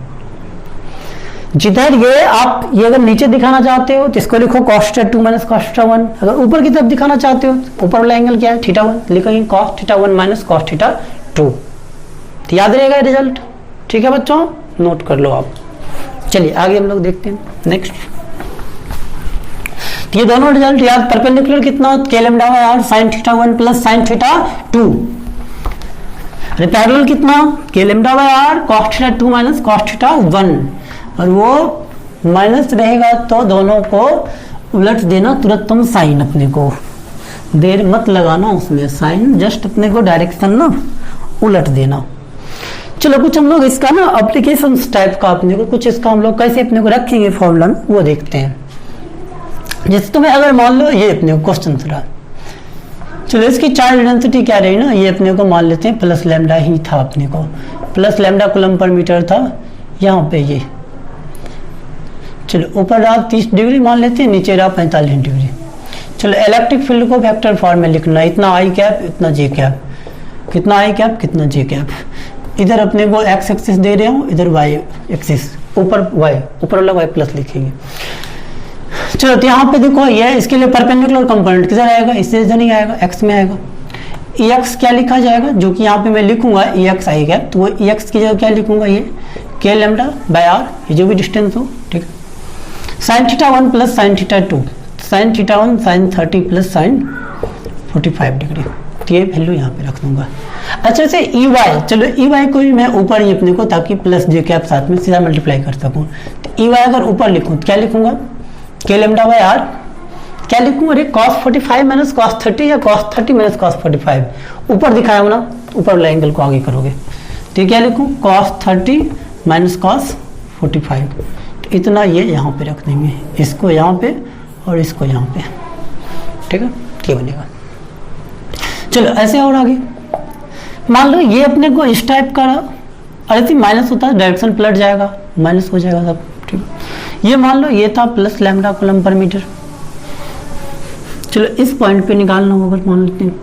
A: जिधर ये आप ये अगर नीचे दिखाना चाहते हो तो इसको लिखो कॉस θ2 माइनस कॉस θ1, अगर ऊपर की तरफ दिखाना चाहते हो तो ऊपर वाला एंगल क्या है, θ1, लिखेंगे कॉस θ1 माइनस कॉस θ2, तो याद रहेगा रिजल्ट। ठीक है बच्चों, नोट कर लो आप। चलिए आगे हम लोग देखते हैं नेक्स्ट। ये दोनों रिजल्ट याद, परपेंडिकुलर कितना, k lambda by r sin θ1 plus sin θ2, parallel कितना, k lambda by r cos θ2 minus cos θ1, और वो माइनस रहेगा तो दोनों को उलट देना तुरंत, तुम साइन अपने को देर मत लगाना उसमें, साइन जस्ट अपने को डायरेक्शन ना उलट देना। चलो कुछ हम लोग इसका ना एप्लीकेशन टाइप का अपने को कुछ इसका हम लोग कैसे अपने को रखेंगे फॉर्मूला में वो देखते हैं। जैसे तुम्हें अगर मान लो ये अपने को क्वेश्चन रहा, चलो इसकी चार्ज डेंसिटी क्या रही ना, ये अपने को मान लेते हैं प्लस लैम्डा ही था, अपने को प्लस लैम्डा कूलम पर मीटर था यहाँ पे ये, चलो ऊपर रहा 30 डिग्री मान लेते हैं, नीचे रहा 45 डिग्री। चलो इलेक्ट्रिक फील्ड को वेक्टर फॉर्म में लिखना, इतना आई कैप इतना जे कैप, कितना आई कैप कितना जे कैप, इधर अपने को एक्स एक्सिस दे रहे हो, इधर वाई एक्सिस, ऊपर वाई, ऊपर वाला वाई प्लस लिखेंगे। चलो तो यहाँ पे देखो ये इसके लिए परपेंडिकुलर कंपोनेंट किधर आएगा, इससे इधर नहीं आएगा, एक्स में आएगा। एक्स क्या लिखा जाएगा, जो कि यहाँ पे मैं लिखूंगा एक्स आएगा, तो वो एक्स की जगह क्या लिखूंगा, ये के लेमडा बाय आर, ये जो भी डिस्टेंस हो, ठीक है। Sine theta 1 plus sine theta 2, sine theta 1 sine 30 plus sine 45 degree, तो ये वैल्यू यहाँ पे रख दूंगा। अच्छा से ई वाई, चलो ई वाई को भी मैं ऊपर ही अपने को, ताकि प्लस जे कैप साथ में सीधा मल्टीप्लाई कर सकूँ। तो ई वाई अगर ऊपर लिखूँ तो क्या लिखूंगा, के लेमडा बाय आर, क्या लिखूँ, अरे cos 45 माइनस cos 30 या cos 30 माइनस cos 45, ऊपर दिखाया हो ना, ऊपर वाला एंगल को आगे करोगे, तो क्या लिखूँ, cos 30 माइनस cos 45, तो इतना ये यहाँ पे रख देंगे, इसको यहाँ पे और इसको यहाँ पे, ठीक है, ये बनेगा। चलो ऐसे और आगे मान लो ये अपने को इस टाइप का, अरे माइनस होता है डायरेक्शन पलट जाएगा, माइनस हो जाएगा सब, ठीक है। ये मान लो ये था प्लस लैम्डा कूलम पर मीटर। चलो इस पॉइंट पे निकालना होगा, मान लेते हैं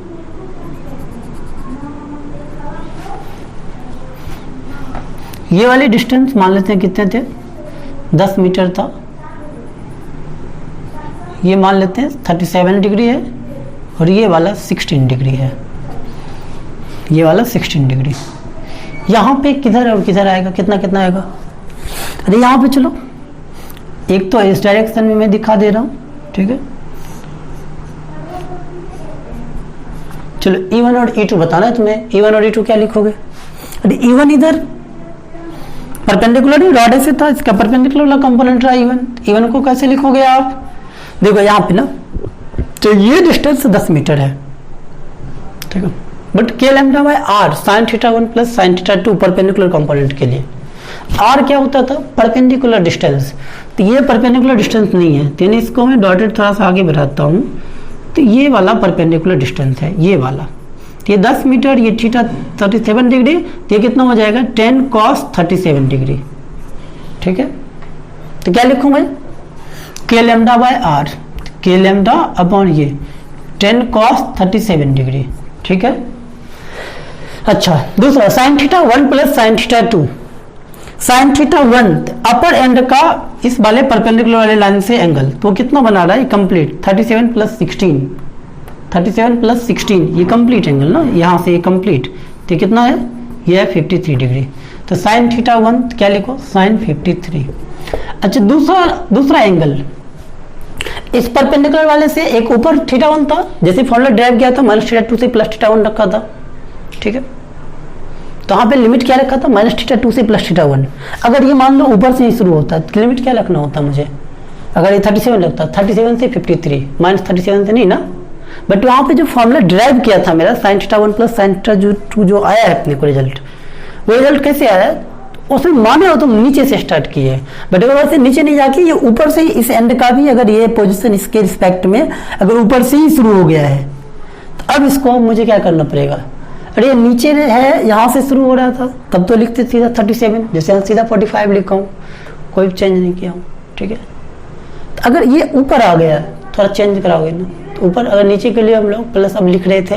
A: ये वाली डिस्टेंस मान लेते हैं कितने थे, 10 मीटर था, ये मान लेते हैं 37 डिग्री है, और ये वाला 16 डिग्री है, ये वाला 16 डिग्री। यहाँ पे किधर और किधर आएगा, कितना कितना आएगा, अरे यहाँ पे चलो एक तो इस डायरेक्शन में मैं दिखा दे रहा हूँ, ठीक है। चलो E1 और E2 बताना है तुम्हें, E1 और E2 क्या लिखोगे, अरे E1 इधर परपेंडिकुलर ही रॉड से था, इसका परपेंडिकुलर वाला कंपोनेंट रहा E1, E1 को कैसे लिखोगे आप, देखो यहाँ पे ना, तो ये डिस्टेंस 10 मीटर है, ठीक है, but k lambda by r sine theta 1 plus sine theta 2 perpendicular component के लिए, आर क्या होता था, परपेंडिकुलर डिस्टेंस, तो ये परपेंडिकुलर डिस्टेंस नहीं है, तो इसको मैं डॉटेड थोड़ा सा आगे बढ़ाता हूँ, तो ये वाला परपेंडिकुलर डिस्टेंस है, ये वाला, तो ये 10 मीटर, ये थीटा 37 डिग्री, तो ये कितना हो जाएगा 10 cos 37 डिग्री, ठीक है। तो क्या लिखूँ मैं, के लैम्डा बाय आर, के लैम्डा अपॉन ये 10 cos 37 डिग्री, ठीक है। अच्छा दूसरा sign theta 1 plus sine theta 2, sine theta 1 upper and का इस वाले परपेंडिकुलर वाले लाइन से एंगल, तो कितना बना रहा है कंप्लीट, 37 प्लस 16, 37 प्लस 16 ये कंप्लीट एंगल ना, यहाँ से ये कंप्लीट, तो कितना है, ये है 53 डिग्री, तो साइन थीटा 1 क्या लिखो, साइन 53। अच्छा दूसरा एंगल इस परपेंडिकुलर वाले से, एक ऊपर थीटा 1 था, जैसे फॉर्मूला ड्राइव किया था माइनस थीटा 2 से प्लस थीटा 1 रखा था, ठीक है, तो यहाँ पे लिमिट क्या रखा था, माइनस थीटा 2 से प्लस थीटा 1। अगर ये मान लो ऊपर से ही शुरू होता तो लिमिट क्या रखना होता मुझे, अगर ये 37 लगता, 37 से 53, माइनस 37 से नहीं ना, बट वहाँ पे जो फॉर्मूला ड्राइव किया था मेरा sign theta 1 plus sine theta 2 जो आया है अपने को रिजल्ट, वो रिजल्ट कैसे आया है, उसमें माने हो तुम नीचे से स्टार्ट किए, बट अगर वैसे नीचे नहीं जाके ये ऊपर से इस एंड का भी, अगर ये पोजीशन इसके रिस्पेक्ट में अगर ऊपर से ही शुरू हो गया है, तो अब इसको मुझे क्या करना पड़ेगा, अरे ये नीचे है, यहाँ से शुरू हो रहा था, तब तो लिखते सीधा 37, जैसे सीधा 45 लिखा हूँ, कोई चेंज नहीं किया हूँ, ठीक है। तो अगर ये ऊपर आ गया, थोड़ा चेंज कराओगे ना, तो ऊपर, अगर नीचे के लिए हम लोग प्लस अब लिख रहे थे,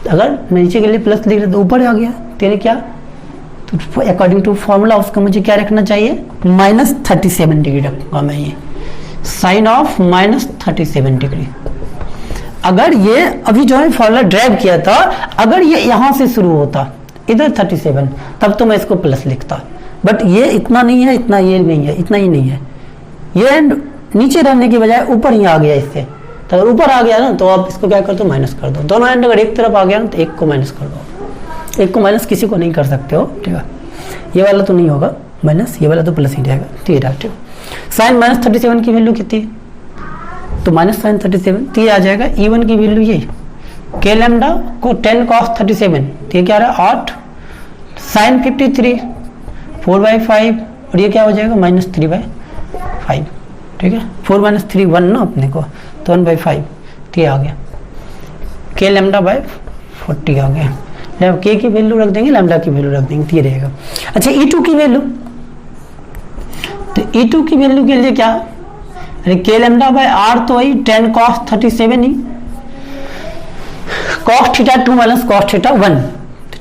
A: अगर नीचे के लिए प्लस लिख रहे तो ऊपर आ गया, तेरे क्या, तो अकॉर्डिंग टू फॉर्मूला उसका मुझे क्या रखना चाहिए, माइनस 37 डिग्री रखूंगा मैं, ये साइन ऑफ माइनस 37 डिग्री। अगर ये अभी जो है फॉर्मूला ड्राइव किया था, अगर ये यहाँ से शुरू होता इधर 37, तब तो मैं इसको प्लस लिखता, बट ये इतना नहीं है, इतना ये नहीं है, इतना ही नहीं है, ये नीचे रहने की बजाय ऊपर ही आ गया इससे, तो अगर ऊपर आ गया ना, तो आप इसको क्या कर दो, माइनस कर दो, दोनों एंड अगर एक तरफ आ गया ना, तो एक को माइनस कर दो, एक को माइनस किसी को नहीं कर सकते हो, ठीक है, ये वाला तो नहीं होगा माइनस, ये वाला तो प्लस ही रहेगा, तो ये ठीक। साइन माइनस 37 की वैल्यू कितनी, तो माइनस साइन 37, तो ये आ जाएगा E1 की वैल्यू, ये के लैम्डा को 10 cos 37, तो ये क्या रहा 8 साइन 53 4/5, और ये क्या हो जाएगा माइनस 3/5, ठीक है, 4 माइनस 3 1 ना अपने को, तो 1/5, तो ये आ गया के लैम्डा बाय 40 आ गया, के की वैल्यू रख देंगे, लैम्डा की वैल्यू रख देंगे, तो ये रहेगा। अच्छा E2 की वैल्यू, तो E2 की वैल्यू के लिए क्या, अरे के लैम्डा बाय आर तो वही 10 cos 37 ही, cos theta 2 minus cos theta 1,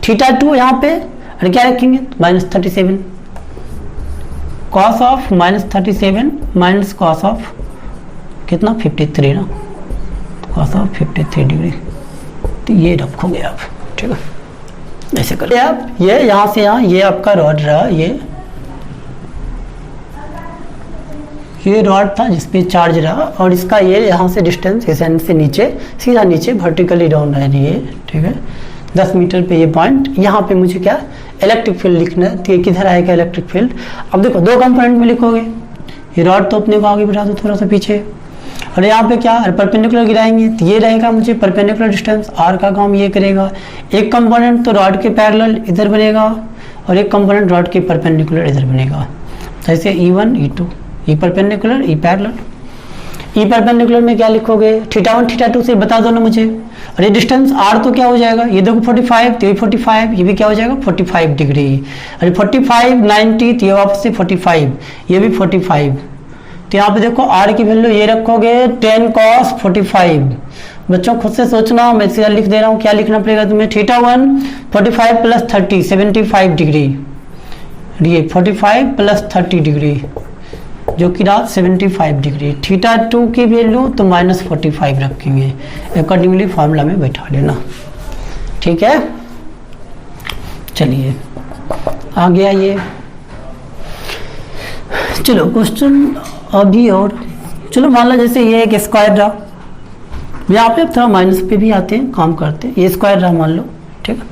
A: theta 2 यहाँ पे अरे क्या रखेंगे, minus 37, cos of minus 37 minus cos of कितना 53 ना, कौसा 53 डिग्री, तो ये रखोगे आप, ठीक है, ऐसे करिए आप। ये यहाँ से यहाँ ये आपका रॉड रहा, ये रॉड था जिसपे चार्ज रहा, और इसका ये यहाँ से डिस्टेंस इस एंड से नीचे सीधा नीचे वर्टिकली डाउन है ये, ठीक है, 10 मीटर पे ये पॉइंट। यहाँ पे मुझे क्या इलेक्ट्रिक फील्ड लिखना है, तो ये किधर आएगा इलेक्ट्रिक फील्ड। अब देखो दो कंपोनेंट में लिखोगे, ये रॉड तो अपने को आगे बढ़ा दो थोड़ा सा पीछे, और यहाँ पे क्या परपेंडिकुलर गिराएंगे, तो ये रहेगा मुझे परपेंडिकुलर डिस्टेंस, आर का काम ये करेगा। एक कंपोनेंट तो रॉड के पैरेलल इधर बनेगा, और एक कंपोनेंट रॉड के परपेंडिकुलर इधर बनेगा, जैसे E1 E2, E perpendicular E parallel. E perpendicular में क्या लिखोगे, θ1 θ2 से बता दो ना मुझे। और ये डिस्टेंस r तो क्या हो जाएगा, ये देखो 45, तो ये 45, ये भी क्या हो जाएगा 45 डिग्री। अरे 45 90, तो ये वापस से 45, ये भी 45। तो यहाँ पे देखो r की वैल्यू ये रखोगे 10 cos 45। बच्चों खुद से सोचना, मैं सीधा लिख दे रहा हूँ, क्या लिखना पड़ेगा तुम्हें, θ1 45 प्लस 30 75 डिग्री, ये 45 प्लस 30 डिग्री जो कि रहा 75 डिग्री। θ2 की वैल्यू तो -45 रखेंगे, अकॉर्डिंगली फॉर्मूला में बैठा लेना, ठीक है। चलिए आ गया ये, चलो क्वेश्चन अभी और, चलो मान लो जैसे ये एक स्क्वायर रहा, यहाँ पे थोड़ा माइनस पे भी आते हैं, काम करते हैं, ये स्क्वायर रहा मान लो, ठीक है।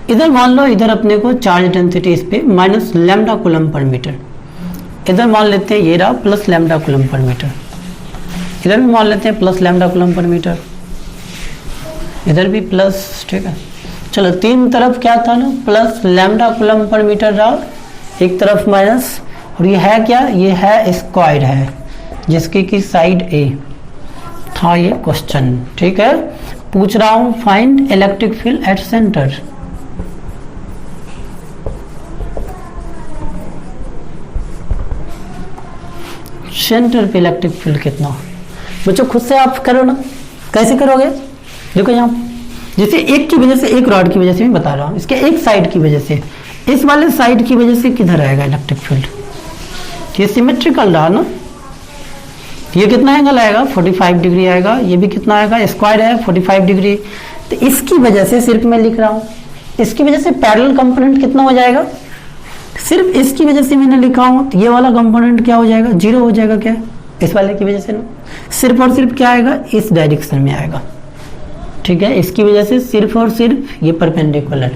A: इधर मान लो, इधर अपने को चार्ज डेंसिटी इस पे माइनस लैम्डा कूलम पर मीटर, इधर मान लेते हैं ये रहा प्लस लैम्डा कूलम पर मीटर, इधर भी मान लेते हैं प्लस लैम्डा कूलम पर मीटर, इधर भी प्लस, ठीक है। चलो तीन तरफ क्या था ना, प्लस लैम्डा कूलम पर मीटर रहा, एक तरफ माइनस, और ये है क्या, ये है स्क्वायर है, जिसकी की साइड ए था ये क्वेश्चन, ठीक है। पूछ रहा हूं find electric field at centre, centre पे इलेक्ट्रिक फील्ड कितना। बच्चों खुद से आप करो ना, कैसे करोगे, देखो यहाँ जैसे एक की वजह से, एक रॉड की वजह से मैं बता रहा हूँ, इसके एक साइड की वजह से, इस वाले साइड की वजह से किधर आएगा इलेक्ट्रिक फील्ड, ये सिमेट्रिकल रहा ना, ये कितना एंगल आएगा 45 डिग्री आएगा, ये भी कितना आएगा, स्क्वायर है 45 डिग्री। तो इसकी वजह से सिर्फ मैं लिख रहा हूँ, इसकी वजह से पैरेलल कंपोनेंट कितना हो जाएगा, सिर्फ इसकी वजह से मैंने लिखा हूँ, तो ये वाला कंपोनेंट क्या हो जाएगा, 0 हो जाएगा, क्या इस वाले की वजह से ना, सिर्फ और सिर्फ क्या आएगा, इस डायरेक्शन में आएगा, ठीक है। इसकी वजह से सिर्फ और सिर्फ ये परपेंडिकुलर,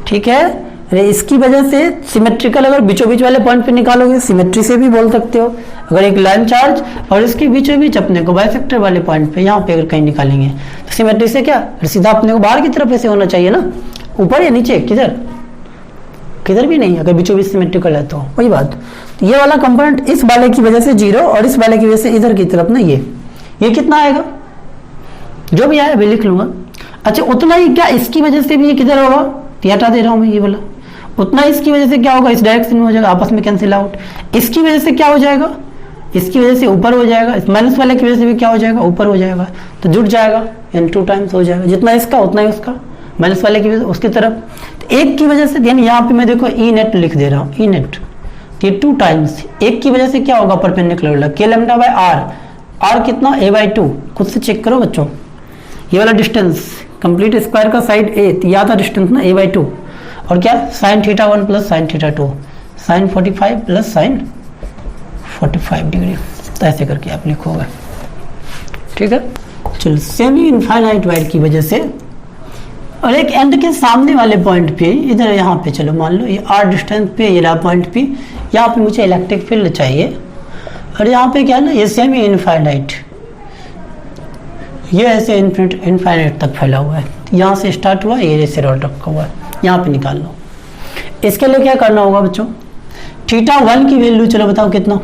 A: ठीक है। इसकी वजह से सिमेट्रिकल, अगर बीचों बीच वाले पॉइंट पे निकालोगे, सिमेट्री से भी बोल सकते हो, अगर एक लाइन चार्ज और इसके बीचों बीच अपने को बाइसेक्टर वाले पॉइंट पे यहाँ पे अगर कहीं निकालेंगे, तो सिमेट्री से क्या सीधा अपने को बाहर की तरफ ऐसे होना चाहिए ना, ऊपर या नीचे, किधर किधर भी नहीं, अगर बीचों बीच सिमेट्रिकल है तो वही बात। तो ये वाला कंपोनेंट इस वाले की वजह से 0, और इस वाले की वजह से इधर की तरफ ना ये कितना आएगा, जो भी आए अभी लिख लूंगा। अच्छा उतना ही क्या इसकी वजह से भी ये किधर होगा, तो हटा दे रहा हूं मैं ये वाला, उतना इसकी वजह से क्या होगा, इस डायरेक्शन में हो जाएगा, आपस में कैंसिल आउट। इसकी वजह से क्या हो जाएगा, इसकी वजह से ऊपर हो जाएगा, इस माइनस वाले की वजह से भी क्या हो जाएगा, ऊपर हो जाएगा, तो जुड़ जाएगा, यानी 2 टाइम्स हो जाएगा, जितना इसका उतना ही उसका, माइनस वाले की वजह से उसकी तरफ। तो एक की वजह से, यानी यहाँ पे मैं देखो ई नेट लिख दे रहा हूँ, ई नेट, ये 2 टाइम्स, एक की वजह से क्या होगा परपेंडिकुलर, के लैम्डा बाय आर कितना a/2, खुद से चेक करो बच्चों, ये वाला डिस्टेंस कंप्लीट स्क्वायर का साइड ए, तो यह था डिस्टेंस ना a/2, और क्या sin θ1 plus sin θ2, sin 45 plus sin 45 degree, तो ऐसे करके आप लिखोगे, ठीक है। चलो सेमी इनफाइनाइट वायर की वजह से, और एक एंड के सामने वाले पॉइंट पे, इधर यहाँ पे चलो मान लो ये r डिस्टेंस पे, ये रहा पॉइंट पे, यहाँ पे मुझे इलेक्ट्रिक फील्ड चाहिए, और यहाँ पे क्या है ना, ये सेमी इनफाइनाइट, ये ऐसे इनफाइनाइट तक फैला हुआ है, यहाँ से स्टार्ट हुआ, ये ऐसे रॉड रखा हुआ है, यहाँ पे निकाल लो। इसके लिए क्या करना होगा बच्चों, θ1 की वैल्यू चलो बताओ कितना,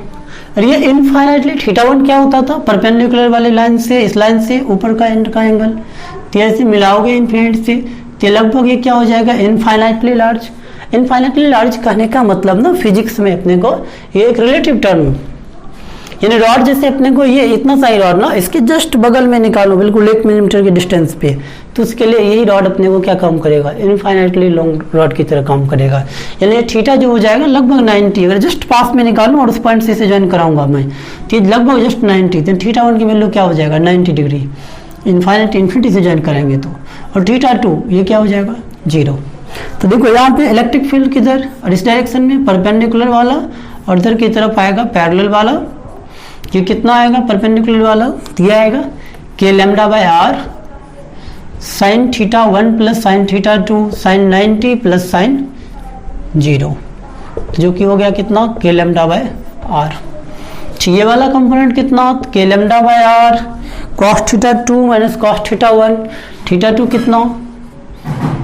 A: और ये इनफाइनाइटली θ1 क्या होता था, परपेंडिकुलर वाले लाइन से इस लाइन से ऊपर का एंड का एंगल, तो ऐसे मिलाओगे इनफिनिट से, तो लगभग ये क्या हो जाएगा, इनफाइनाइटली लार्ज। इनफाइनाइटली लार्ज कहने का मतलब ना फिजिक्स में अपने को, ये एक रिलेटिव टर्म, यानी रॉड जैसे अपने को ये इतना सा ही रॉड ना इसके जस्ट बगल में निकालो बिल्कुल 1 मिलीमीटर की डिस्टेंस पे, तो उसके लिए यही रॉड अपने को क्या काम करेगा, इनफाइनाइटली लॉन्ग रॉड की तरह काम करेगा। यानी थीटा जो हो जाएगा लगभग 90, अगर जस्ट पास में निकालूं और उस पॉइंट से ज्वाइन कराऊंगा मैं तो लगभग जस्ट 90, तो थीटा 1 की वैल्यू क्या हो जाएगा 90 डिग्री, इन्फिनिटी से ज्वाइन करेंगे तो। और थीटा 2 ये क्या हो जाएगा 0। तो देखो यहाँ पे इलेक्ट्रिक फील्ड किधर, और इस डायरेक्शन में परपेंडिकुलर वाला, और इधर की तरफ आएगा पैरेलल वाला। ये कितना आएगा परपेंडिकुलर वाला, दिया आएगा k lambda by r sine theta 1 plus sine theta 2 sine 90 plus sine 0, जो कि हो गया कितना k लैम्डा बाय r। ये वाला कंपोनेंट कितना k lambda by r cos theta 2 minus cos theta 1, theta 2 कितना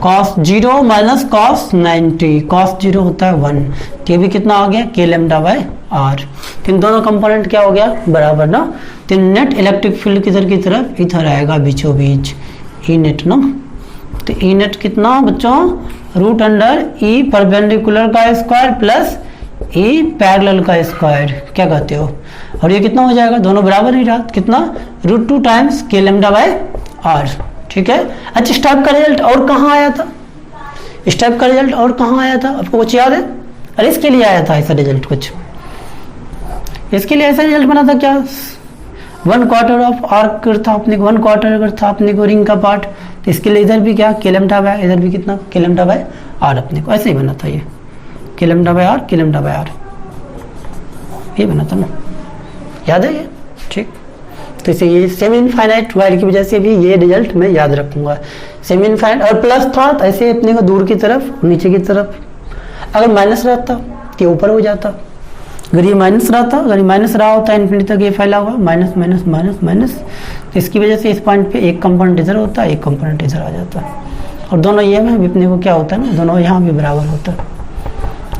A: cos 0 माइनस cos 90, cos 0 होता है 1, तो ये भी कितना आ गया k लैम्डा बाय r। इन दोनों कंपोनेंट क्या हो गया बराबर ना, तो नेट इलेक्ट्रिक फील्ड किधर की तरफ इधर आएगा बीचों बीच, ई नेट ना। तो ई नेट कितना बच्चों रूट अंडर ई परपेंडिकुलर का स्क्वायर प्लस ई पैरेलल का स्क्वायर, क्या कहते हो, और ये कितना हो जाएगा दोनों बराबर ही रहा, कितना √2 times k lambda by r। ठीक है। अच्छा इस टाइप का रिजल्ट और कहाँ आया था, इस टाइप का रिजल्ट और कहाँ आया था आपको कुछ याद है? अरे इसके लिए आया था ऐसा रिजल्ट, कुछ इसके लिए ऐसा रिजल्ट बना था क्या, 1/4 ऑफ आर्क था अपने को, 1/4 अगर था अपने को रिंग का पार्ट, तो इसके लिए इधर भी क्या k लैम्डा बाय, इधर भी कितना k लैम्डा बाय r अपने को ऐसे ही बना था, ये k lambda by r, k lambda by r ये बना था ना, याद है ये? ठीक। तो इसे ये सेमी इनफाइनाइट वायर की वजह से भी ये रिजल्ट मैं याद रखूंगा, सेमी इनफाइनाइट और प्लस था तो ऐसे अपने को दूर की तरफ नीचे की तरफ, अगर माइनस रहता तो ऊपर हो जाता, अगर ये माइनस रहता, अगर ये माइनस रहा होता इन्फिनिटी तक ये फैला हुआ माइनस माइनस माइनस माइनस, तो इसकी वजह से इस पॉइंट पे एक कंपोनेंट इधर होता है एक कंपोनेंट इधर आ जाता, और दोनों ये में भी अपने को क्या होता है ना, दोनों यहाँ भी बराबर होता,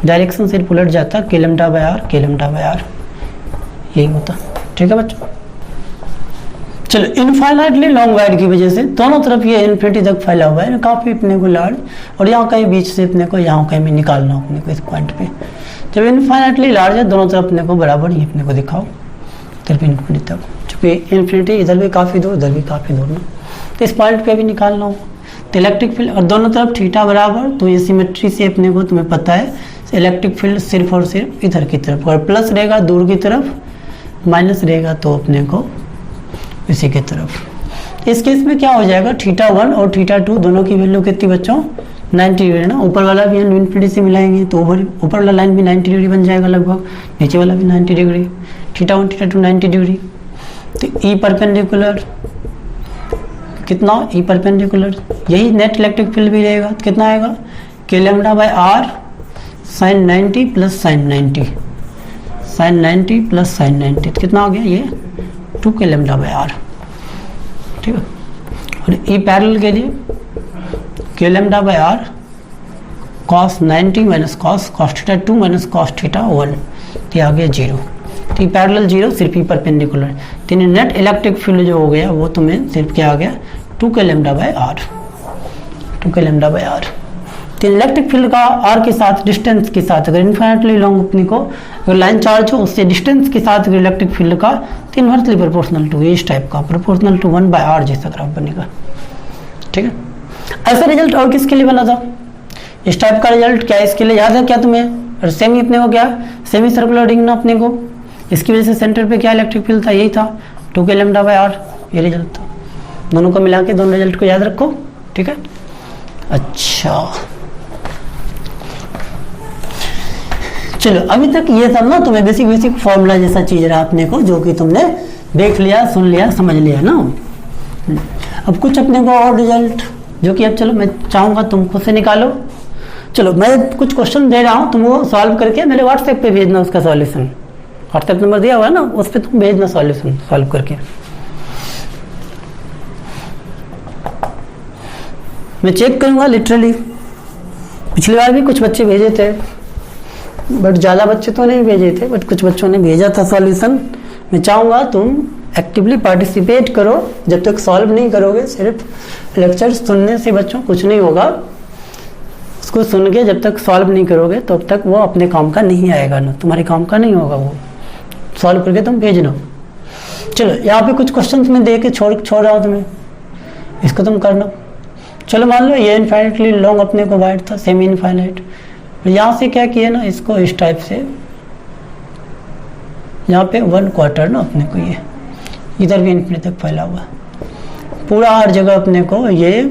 A: डायरेक्शन सिर्फ उलट जाता, k lambda by r, k lambda by r यही होता। ठीक है बच्चों, चलो इनफाइनाइटली लॉन्ग वायर की वजह से दोनों तरफ ये इन्फिनिटी तक फैला हुआ है काफ़ी अपने को लार्ज, और यहाँ कहीं बीच से अपने को यहाँ कहीं भी निकालना हो अपने को इस पॉइंट पे, जब इनफाइनाइटली लार्ज है दोनों तरफ अपने को बराबर ही अपने को दिखाओ, इधर भी इन्फिनिटी तक, चूँकि इन्फिनिटी इधर भी काफ़ी दूर इधर भी काफ़ी दूर ना, तो इस पॉइंट पर भी निकालना हो, तो इलेक्ट्रिक फील्ड और दोनों तरफ थीटा बराबर, तो ये सिमेट्री से अपने को तुम्हें पता है इलेक्ट्रिक फील्ड सिर्फ और सिर्फ इधर की तरफ, और प्लस रहेगा दूर की तरफ, माइनस रहेगा तो अपने को इसी की तरफ। इस केस में क्या हो जाएगा थीटा 1 और थीटा 2 दोनों की वैल्यू कितनी बच्चों 90 डिग्री ना, ऊपर वाला भी हम इन्फिनिटी से मिलाएंगे तो ऊपर वाला लाइन भी 90 डिग्री बन जाएगा लगभग, नीचे वाला भी 90 डिग्री, थीटा 1 थीटा 2 90 डिग्री। तो ई परपेंडिकुलर कितना, ई परपेंडिकुलर यही नेट इलेक्ट्रिक फील्ड भी रहेगा, तो कितना आएगा k lambda by r sine 90 plus sine 90, sine 90 plus sine 90, तो कितना आ गया ये 2k लैम्डा बाय r। ठीक है। और ई पैरेलल के लिए k lambda by r cos 90 minus cos theta 2 minus cos theta 1, तो आ गया 0, तो ई पैरेलल 0 सिर्फ ई परपेंडिकुलर, तो नेट इलेक्ट्रिक फील्ड जो हो गया वो तुम्हें सिर्फ क्या आ गया 2k lambda by r, 2k lambda by r। तो इलेक्ट्रिक फील्ड का r के साथ डिस्टेंस के साथ, अगर इन्फिनिटली लॉन्ग अपनी को अगर लाइन चार्ज हो उससे डिस्टेंस के साथ अगर इलेक्ट्रिक फील्ड का, तो इन्वर्सली प्रोपोर्शनल टू इस टाइप का, प्रोपोर्शनल टू 1/r जैसा ग्राफ बनेगा। ठीक है। ऐसा रिजल्ट और किसके लिए बना था, इस टाइप का रिजल्ट क्या इसके लिए याद है क्या तुम्हें, और सेमी अपने को क्या सेमी सर्कुलर रिंग ना अपने को, इसकी वजह से सेंटर पे क्या इलेक्ट्रिक फील्ड था, यही था 2k लैम्डा बाय r, ये रिजल्ट था। दोनों को मिला के दोनों रिजल्ट को याद रखो। ठीक है। अच्छा चलो अभी तक ये सब ना तुम्हें बेसिक बेसिक फॉर्मूला जैसा चीज रहा अपने को, जो कि तुमने देख लिया सुन लिया समझ लिया ना। अब कुछ अपने को और रिजल्ट जो कि अब चलो मैं चाहूँगा तुम खुद से निकालो। चलो मैं कुछ क्वेश्चन दे रहा हूँ, तुम वो सॉल्व करके मेरे व्हाट्सएप पे भेजना उसका सॉल्यूशन, व्हाट्सएप नंबर दिया हुआ है ना उस पर तुम भेजना सॉल्यूशन सॉल्व करके। मैं चेक करूँगा लिटरली, पिछली बार भी कुछ बच्चे भेजे थे बट ज़्यादा बच्चे तो नहीं भेजे थे, बट कुछ बच्चों ने भेजा था सॉल्यूशन। मैं चाहूँगा तुम एक्टिवली पार्टिसिपेट करो, जब तक सॉल्व नहीं करोगे सिर्फ लेक्चर सुनने से बच्चों कुछ नहीं होगा, उसको सुन के जब तक सॉल्व नहीं करोगे तब तक वो अपने काम का नहीं आएगा ना, तुम्हारे काम का नहीं होगा वो। सॉल्व करके तुम भेजना। चलो यहाँ पे कुछ क्वेश्चंस में दे के छोड़ रहा हूँ तुम्हें, इसको तुम करना। चलो मान लो ये इनफाइनाइटली लॉन्ग अपने को वाइड था, सेमी इनफाइनाइट, यहाँ से क्या किया ना, इसको इस टाइप से, यहाँ पे 1/4 ना अपने को, ये इधर भी इन्फिनिटी तक फैला हुआ पूरा, हर जगह अपने को ये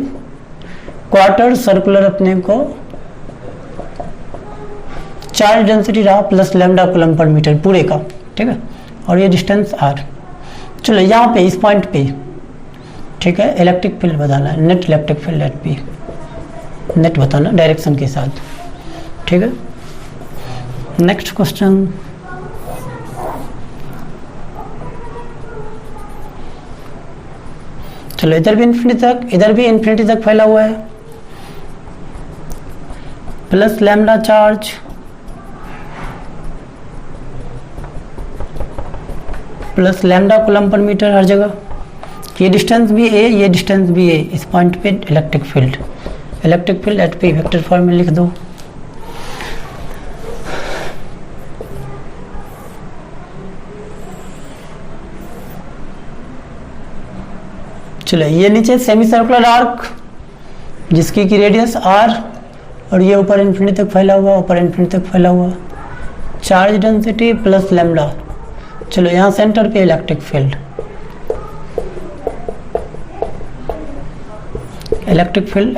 A: क्वार्टर सर्कुलर अपने को चार्ज डेंसिटी रहा प्लस लैम्डा कूलम पर मीटर पूरे का, ठीक है, और ये डिस्टेंस r। चलो यहाँ पे इस पॉइंट पे, ठीक है, इलेक्ट्रिक फील्ड बताना है, net electric field eight P, net बताना डायरेक्शन के साथ, ठीक है। नेक्स्ट क्वेश्चन, चलो इधर भी इन्फिनिटी तक, इधर भी इन्फिनिटी तक फैला हुआ है, plus lambda charge plus lambda coulomb पर मीटर हर जगह, ये डिस्टेंस भी a, ये डिस्टेंस भी a, इस पॉइंट पे electric field eight p vector form में लिख दो। चलो ये नीचे सेमी सर्कुलर आर्क जिसकी की रेडियस r, और ये ऊपर इन्फिनिटी तक फैला हुआ, ऊपर इन्फिनिटी तक फैला हुआ, चार्ज डेंसिटी प्लस लैम्डा। चलो यहाँ सेंटर पे इलेक्ट्रिक फील्ड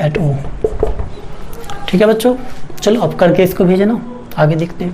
A: एट O, ठीक है बच्चों। चलो अब करके इसको भेजना, आगे देखते हैं।